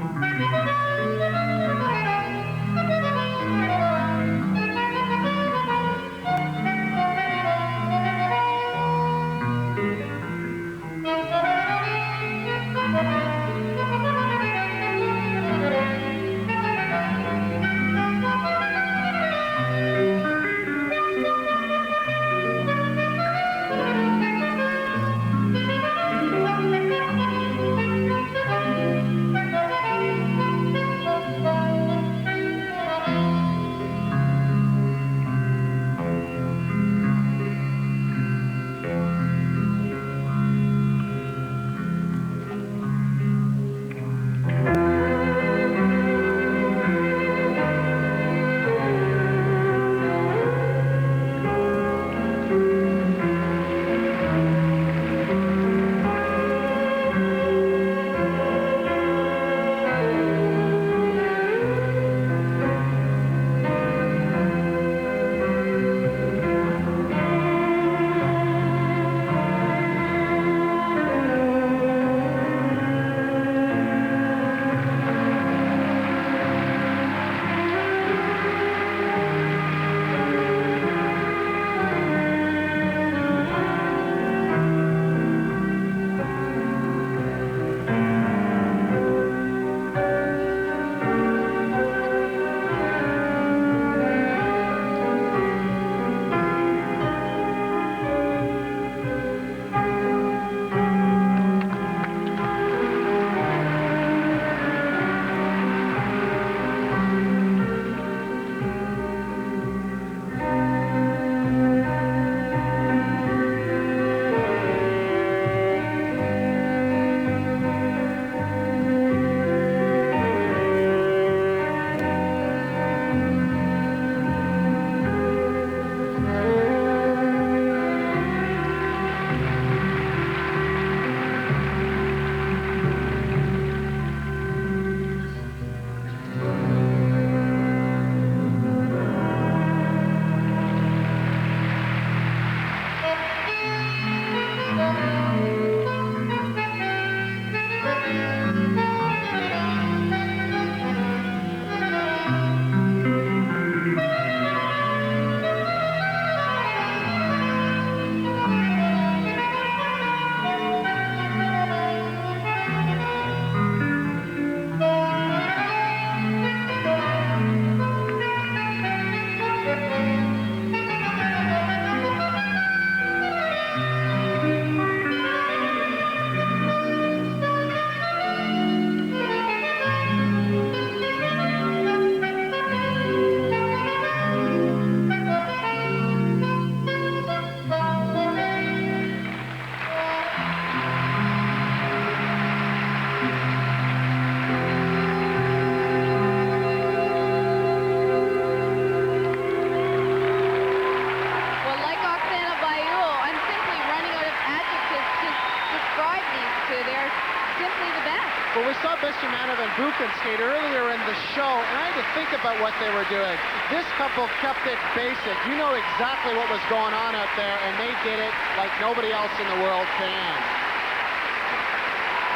Skate earlier in the show, and I had to think about what they were doing. This couple kept it basic. You know exactly what was going on out there, and they did it like nobody else in the world can.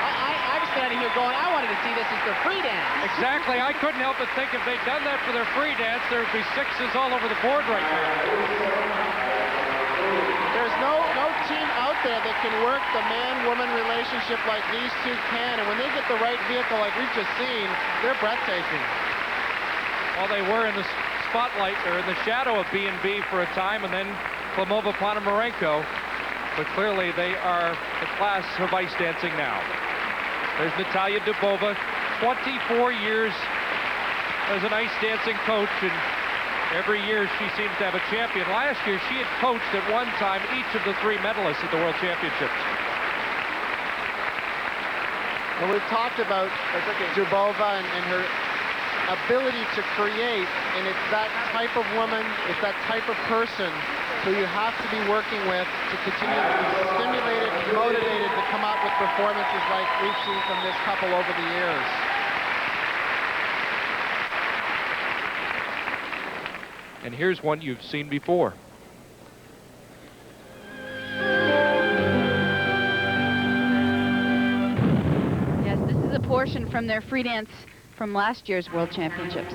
I was standing here going, I wanted to see this as their free dance. Exactly. I couldn't help but think if they'd done that for their free dance, there would be sixes all over the board right now. There's no team out there that can work the man-woman relationship like these two can, and when they get the right vehicle like we've just seen, they're breathtaking. Well, they were in the spotlight, or in the shadow of B&B for a time, and then Klimova Ponomarenko, but clearly they are the class of ice dancing now. There's Natalia Dubova, 24 years as an ice dancing coach, and every year she seems to have a champion. Last year, she had coached at one time each of the 3 medalists at the World Championships. Well, we've talked about Zubova and her ability to create, and it's that type of woman, it's that type of person who you have to be working with to continue to be stimulated and motivated to come up with performances like we've seen from this couple over the years. And here's one you've seen before. Yes, this is a portion from their free dance from last year's World Championships.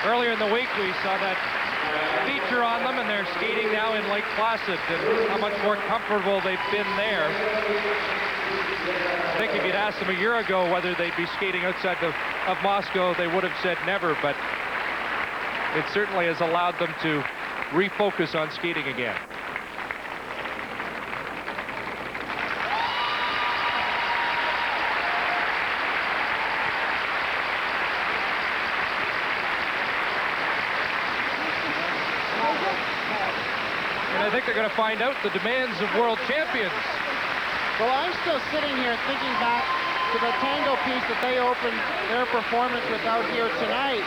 Earlier in the week, we saw that feature on them, and they're skating now in Lake Placid, and how much more comfortable they've been there. I think if you'd asked them a year ago whether they'd be skating outside of Moscow, they would have said never, but it certainly has allowed them to refocus on skating again. I think they're going to find out the demands of world champions. Well, I'm still sitting here thinking back to the tango piece that they opened their performance with out here tonight.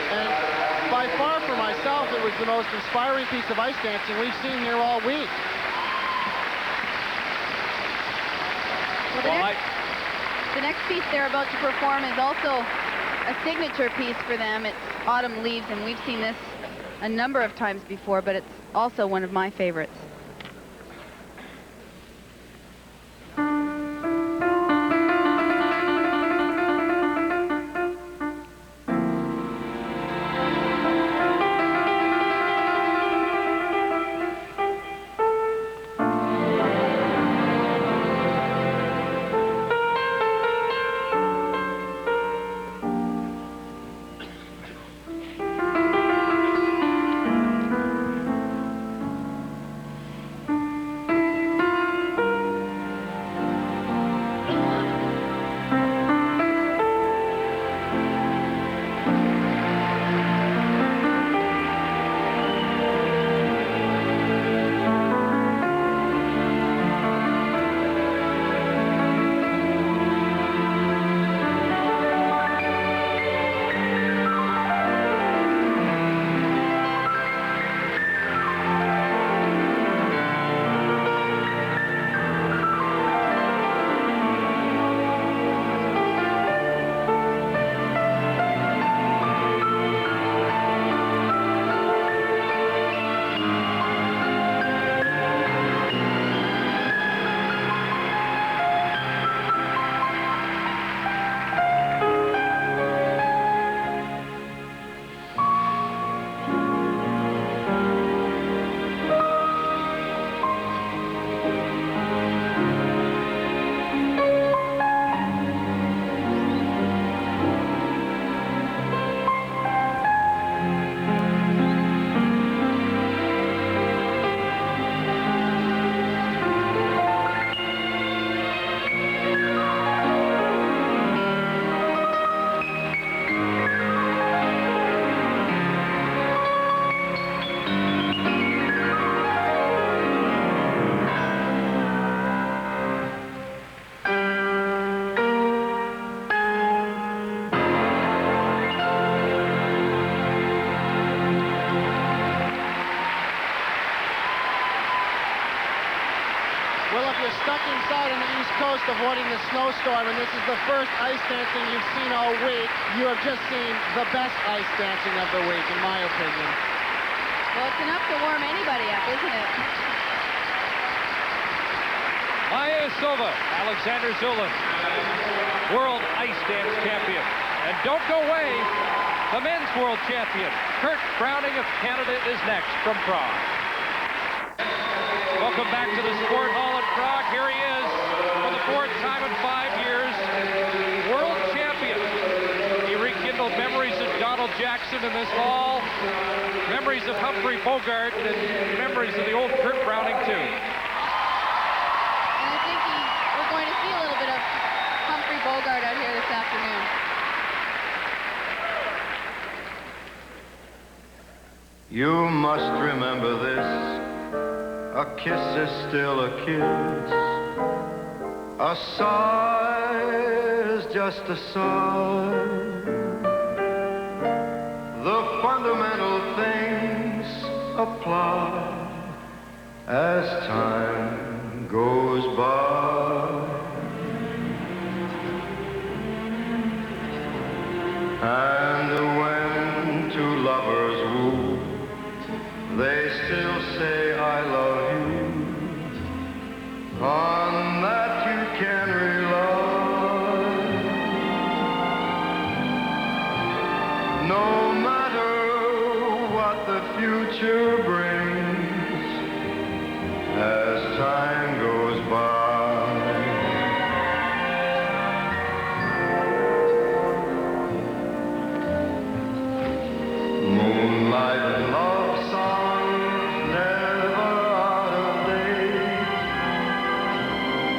And by far for myself, it was the most inspiring piece of ice dancing we've seen here all week. Well, the next piece they're about to perform is also a signature piece for them. It's Autumn Leaves, and we've seen this a number of times before, but it's also one of my favorites. avoiding the snowstorm, and this is the first ice dancing you've seen all week. You have just seen the best ice dancing of the week, in my opinion. Well, it's enough to warm anybody up, isn't it? Maya Sova, Alexander Zulin, world ice dance champion. And don't go away, the men's world champion, Kurt Browning of Canada, is next from Prague. Welcome back to the Sport Hall in Prague. Here he is for the fourth time in 5 years, world champion. He rekindled memories of Donald Jackson in this hall, memories of Humphrey Bogart, and memories of the old Kurt Browning, too. And I think we're going to see a little bit of Humphrey Bogart out here this afternoon. You must remember this. A kiss is still a kiss. A sigh is just a sigh. The fundamental things apply as time goes by. And when two lovers woo, they still say I love you. On that you can rely. No matter what the future brings, as time goes by. Moonlight and love songs never out of date.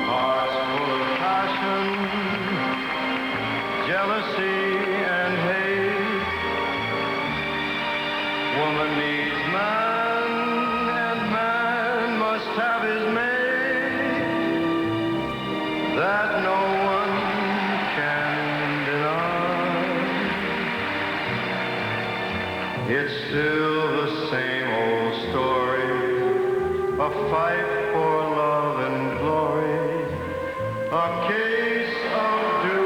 Hearts full of passion, jealousy and hate. Woman needs man, and man must have his mate. That no one can deny. It's still the same old story, a fight for love and glory, a case of do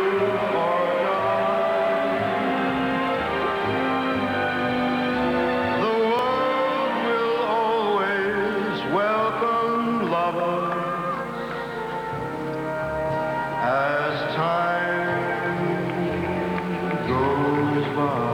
or die. The world will always welcome lovers as time goes by.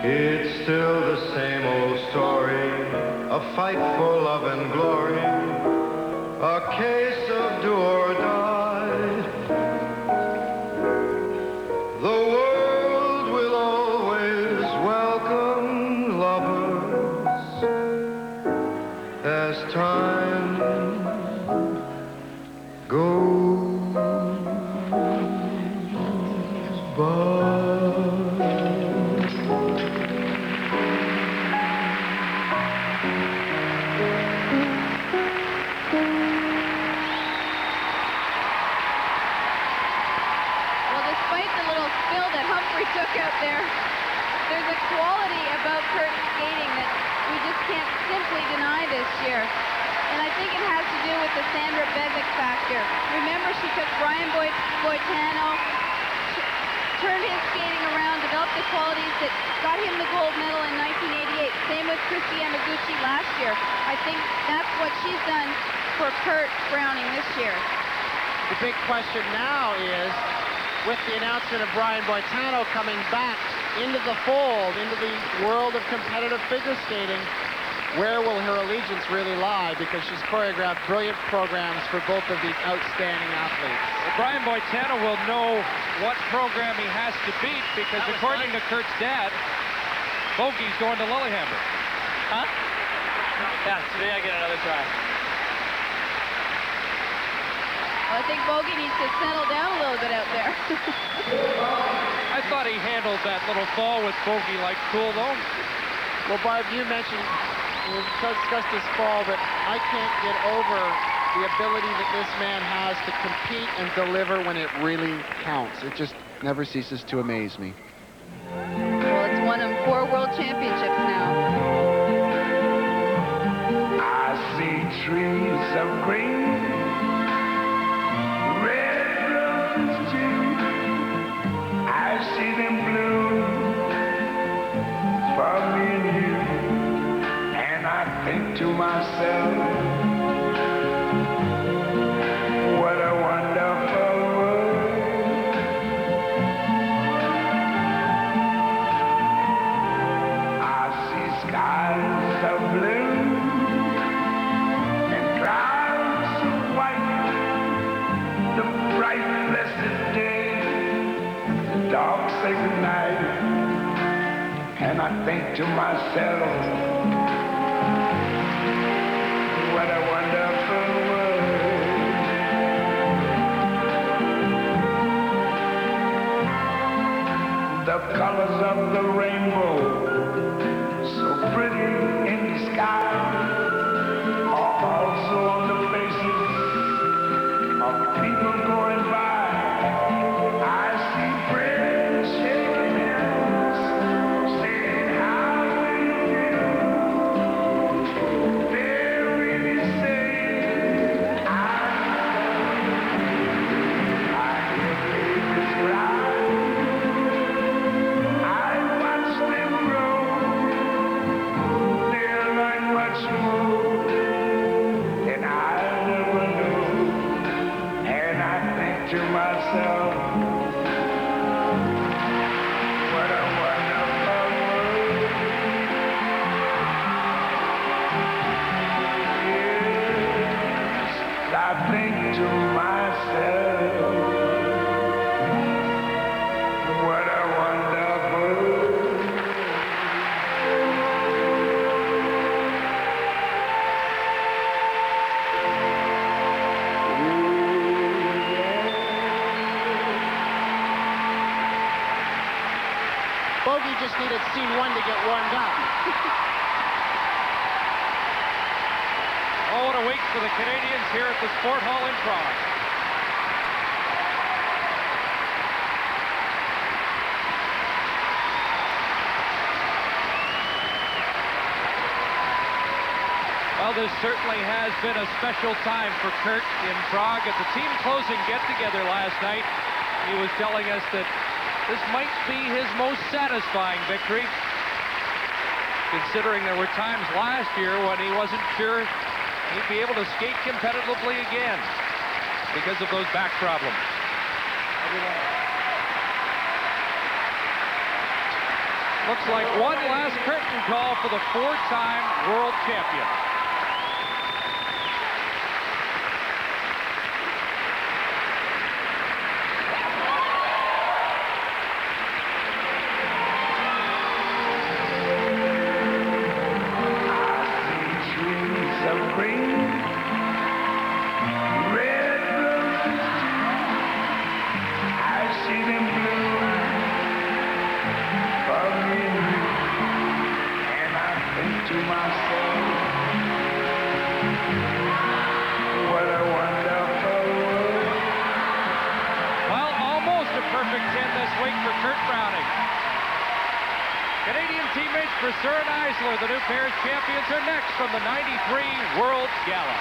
It's still the same old story, a fight for love and glory, a case of do or die. The world will always welcome lovers as time goes by. There's a quality about Kurt's skating that we just can't simply deny this year. And I think it has to do with the Sandra Bezic factor. Remember, she took Brian Boitano, turned his skating around, developed the qualities that got him the gold medal in 1988. Same with Christy Yamaguchi last year. I think that's what she's done for Kurt Browning this year. The big question now is, with the announcement of Brian Boitano coming back into the fold, into the world of competitive figure skating, where will her allegiance really lie? Because she's choreographed brilliant programs for both of these outstanding athletes. Well, Brian Boitano will know what program he has to beat because according to Kurt's dad, Bogey's going to Lillehammer. Huh? Yeah, today I get another try. Well, I think Bogey needs to settle down a little bit out there. I thought he handled that little fall with Bogey like cool, though. Well, Barb, you mentioned, we discussed this fall, but I can't get over the ability that this man has to compete and deliver when it really counts. It just never ceases to amaze me. Well, it's won him 4 world championships now. I see trees of green, red roses too. I see them bloom for me and you. And I think to myself, what a wonderful world. I see skies of blue and clouds of white, the bright blessed day, the dark sacred night. And I think to myself, what a wonderful world. The colors of the rainbow, so pretty in the sky, are also on the faces of people going by. I see friends shaking hands, saying how do you do? They're really saying I hear babies cry. I watch them grow. They'll learn much more than I never knew. And I think to myself, what a wonderful world. Yes, I think to myself, what a wonderful world. Bogey just needed scene 1 to get warmed up. Oh, what a week for the Canadians here at the Sport Hall in Prague. Well, this certainly has been a special time for Kurt in Prague. At the team closing get-together last night, he was telling us that this might be his most satisfying victory, considering there were times last year when he wasn't sure he'd be able to skate competitively again because of those back problems. Looks like one last curtain call for the 4-time world champion. Brasseur and Eisler, the new pairs champions, are next from the '93 World Gala.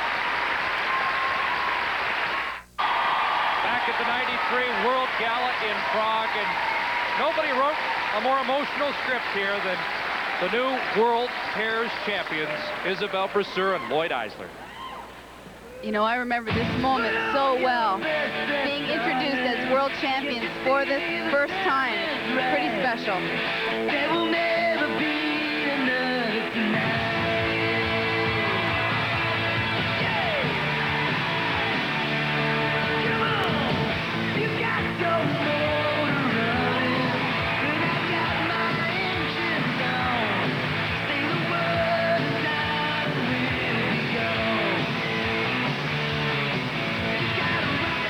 Back at the '93 World Gala in Prague, and nobody wrote a more emotional script here than the new World Pairs champions, Isabelle Brasseur and Lloyd Eisler. You know, I remember this moment so well. Being introduced as world champions for this first time. It's pretty special. There will never be another tonight. Come on, you got those motor running, and I got my engines on. Say the word now, where we go. You gotta rock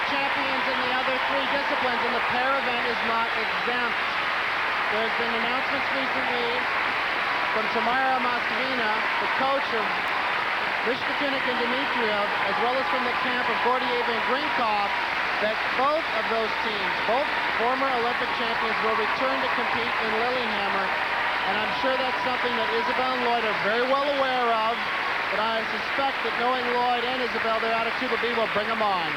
champions in the other three disciplines, and the pair event is not exempt. There's been announcements recently from Tamara Moskvina, the coach of Rishpatunik and Dmitriev, as well as from the camp of Gordiev and Grinkov, that both of those teams, both former Olympic champions, will return to compete in Lillehammer. And I'm sure that's something that Isabelle and Lloyd are very well aware of. But I suspect that knowing Lloyd and Isabelle, their attitude will be, we'll bring them on.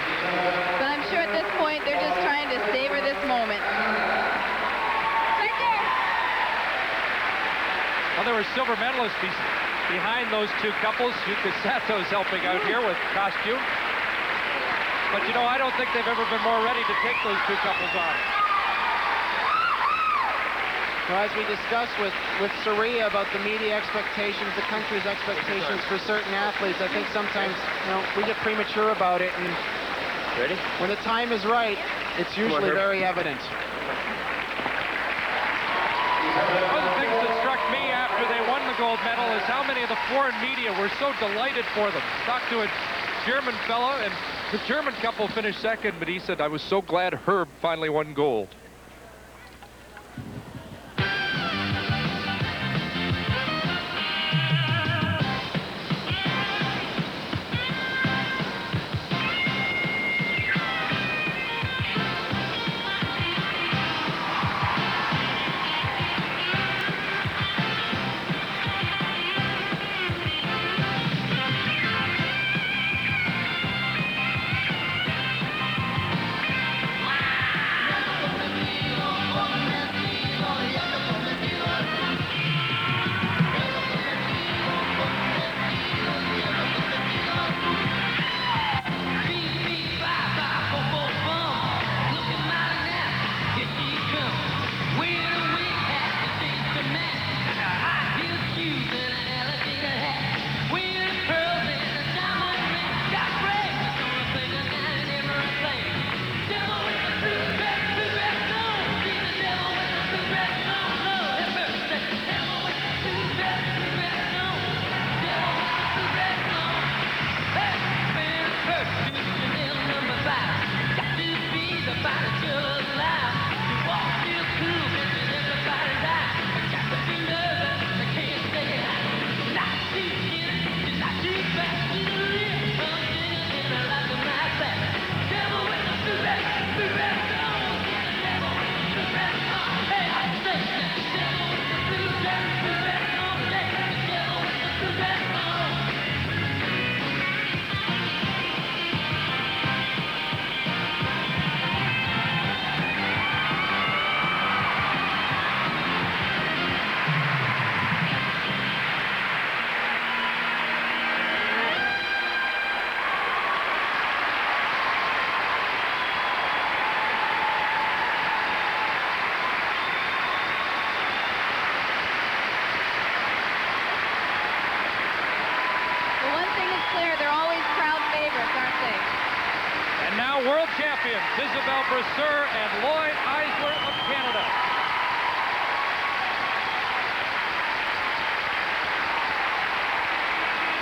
But I'm sure at this point, they're just trying to savor this moment. Right there. Well, there were silver medalists behind those two couples. Yuka Sato's helping out here with costume. But, you know, I don't think they've ever been more ready to take those two couples on. Well, as we discussed with Saria about the media expectations, the country's expectations for certain athletes, I think sometimes, you know, we get premature about it, and ready? When the time is right, it's usually very evident. One of the things that struck me after they won the gold medal is how many of the foreign media were so delighted for them. Talked to a German fellow, and the German couple finished second, but he said, I was so glad Herb finally won gold. Isabelle Brasseur and Lloyd Eisler of Canada.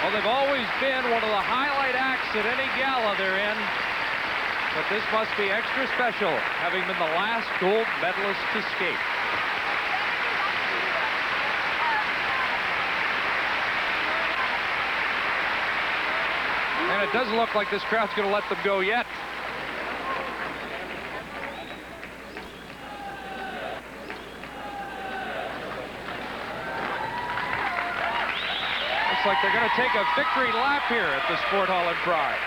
Well, they've always been one of the highlight acts at any gala they're in, but this must be extra special, having been the last gold medalist to skate. And it doesn't look like this crowd's going to let them go yet. Looks like they're going to take a victory lap here at the Sport Hall in Prague.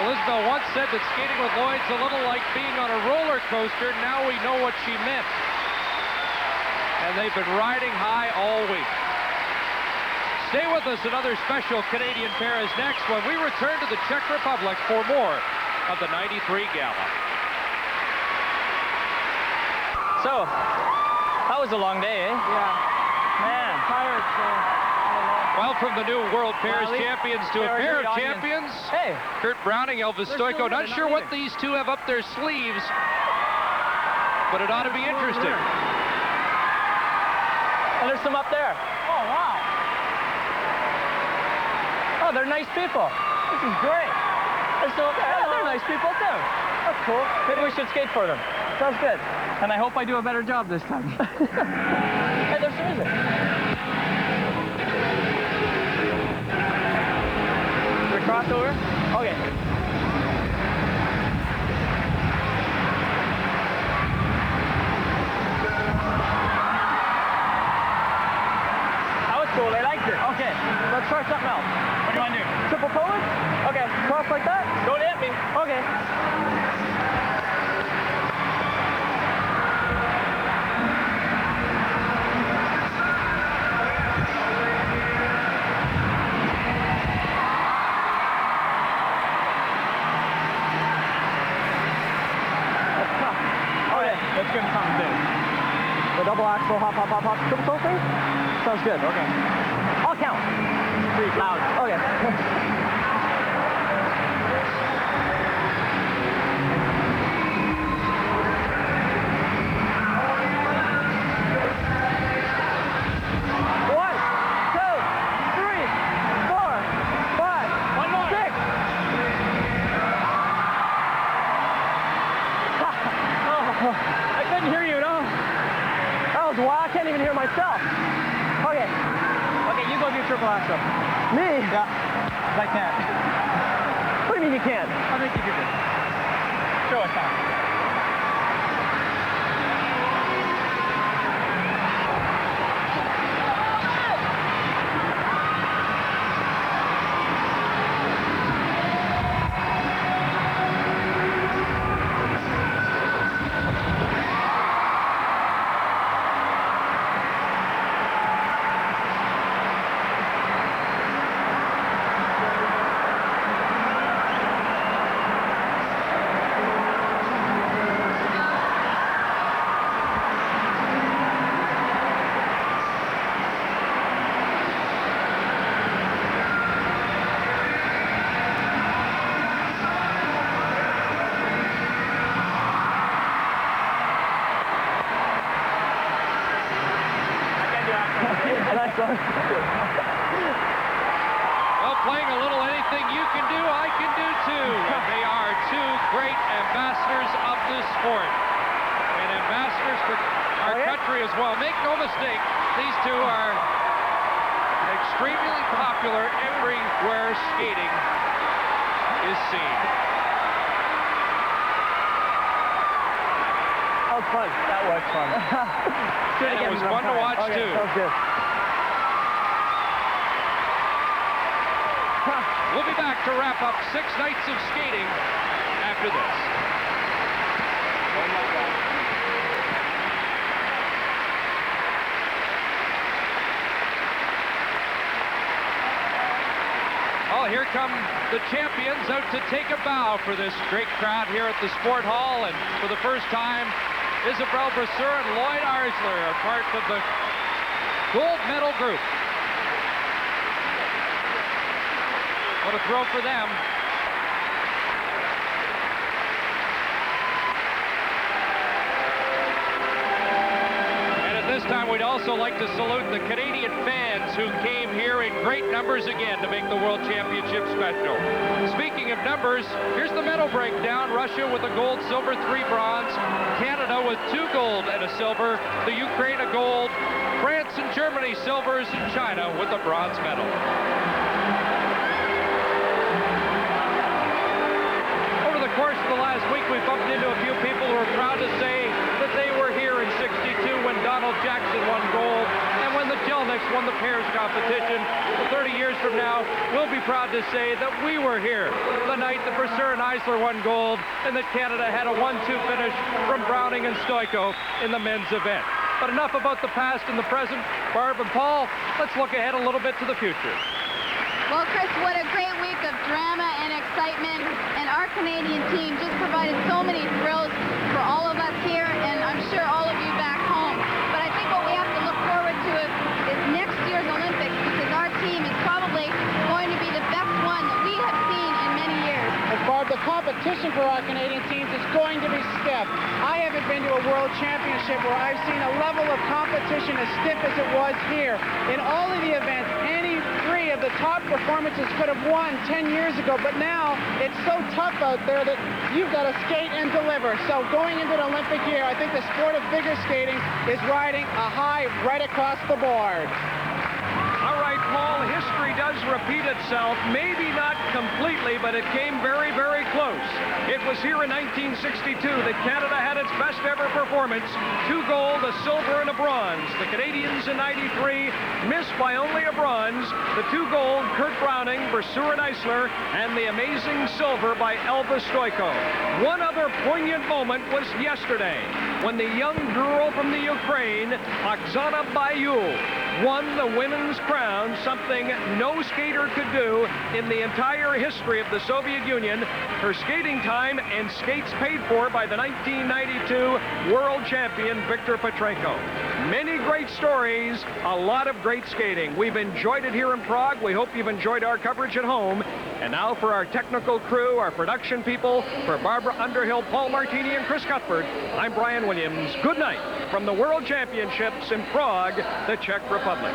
Well, Isabelle once said that skating with Lloyd's a little like being on a roller coaster. Now we know what she meant. And they've been riding high all week. Stay with us. Another special Canadian pair is next when we return to the Czech Republic for more of the '93 Gala. So, that was a long day, eh? Yeah. Man. I'm tired, so... Well, from the new World Pairs Well, champions to a pair of champions, Hey. Kurt Browning, Elvis Stojko. Not sure what these two have up their sleeves, but it ought to be interesting. And there's some up there. Oh, wow. Oh, they're nice people. This is great. There's some up there. Yeah, they're nice people, too. That's cool. Maybe we should skate for them. Sounds good. And I hope I do a better job this time. Hey, there's some music. We cross over? Okay. That was cool. I liked it. Okay. Let's try something else. What do you want to do? Triple forward? Okay. Cross like that? Don't hit me. Okay. Let's give him something big. The double axle, hop, hop, hop, hop. Triple toe thing? Sounds good. Okay. I'll count. Pretty loud. Okay. One, two, three, four, five, One more. 6. I couldn't hear you, no? That was wild. I can't even hear myself. Okay. Okay, you go do triple axle. Me? Yeah. I can't. What do you mean you can't? I think you could do it. Show us how. Well, playing a little anything you can do, I can do too. And they are two great ambassadors of this sport. And ambassadors for our country as well. Make no mistake, these two are extremely popular everywhere skating is seen. That was fun. That was fun. And it was fun to watch too. Sounds good. We'll be back to wrap up 6 nights of skating after this. Oh, here come the champions out to take a bow for this great crowd here at the Sport Hall. And for the first time, Isabelle Brasseur and Lloyd Eisler are part of the gold medal group. What a throw for them. And at this time, we'd also like to salute the Canadian fans who came here in great numbers again to make the World Championship special. Speaking of numbers, here's the medal breakdown. Russia with a gold, silver, 3 bronze. Canada with 2 gold and a silver. The Ukraine a gold. France and Germany silvers, and China with a bronze medal. Over the course of the last week, we bumped into a few people who are Jackson won gold, and when the Jelniks won the pairs competition. 30 years from now, we'll be proud to say that we were here the night that Brasseur and Eisler won gold, and that Canada had a 1-2 finish from Browning and Stojko in the men's event. But enough about the past and the present. Barb and Paul, let's look ahead a little bit to the future. Well, Chris, what a great week of drama and excitement, and our Canadian team just provided so many thrills for all of us here, and I'm sure all of you back home. But I think what we have to look forward to is next year's Olympics, because our team is probably going to be the best one that we have seen in many years. And Barb, the competition for our Canadian teams is going to be stiff. I haven't been to a world championship where I've seen a level of competition as stiff as it was here. In all of the events, any three of the top performances could have won 10 years ago, but now it's so tough out there that you've got to skate and deliver. So going into the Olympic year, I think the sport of figure skating is riding a high right across the board. All right, Paul, history does repeat itself. Maybe not completely, but it came very, very close. It was here in 1962 that Canada had its best ever performance. 2 gold, a silver, and a bronze. The Canadians in 93 missed by only a bronze. The 2 gold, Kurt Browning, Brasseur and Eisler, and the amazing silver by Elvis Stojko. One other poignant moment was yesterday, when the young girl from the Ukraine, Oksana Baiul, won the women's crown, something no skater could do in the entire history of the Soviet Union. Her skating time and skates paid for by the 1992 world champion Viktor Petrenko. Many great stories, a lot of great skating. We've enjoyed it here in Prague. We hope you've enjoyed our coverage at home. And now for our technical crew, our production people, for Barbara Underhill, Paul Martini, and Chris Cuthbert, I'm Brian Williams. Good night from the World Championships in Prague, the Czech Republic.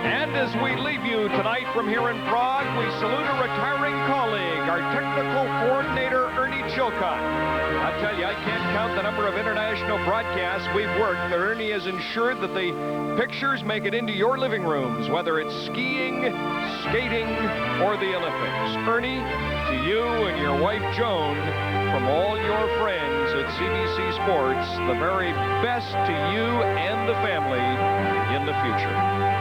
And as we leave you tonight from here in Prague, we salute a retiring colleague, our technical coordinator, Ernie Chilcott. I tell you, I can't count the number of international broadcasts we've worked that Ernie has ensured that the pictures make it into your living rooms, whether it's skiing, skating, or the Olympics. Ernie, to you and your wife, Joan, from all your friends at CBC Sports, the very best to you and the family in the future.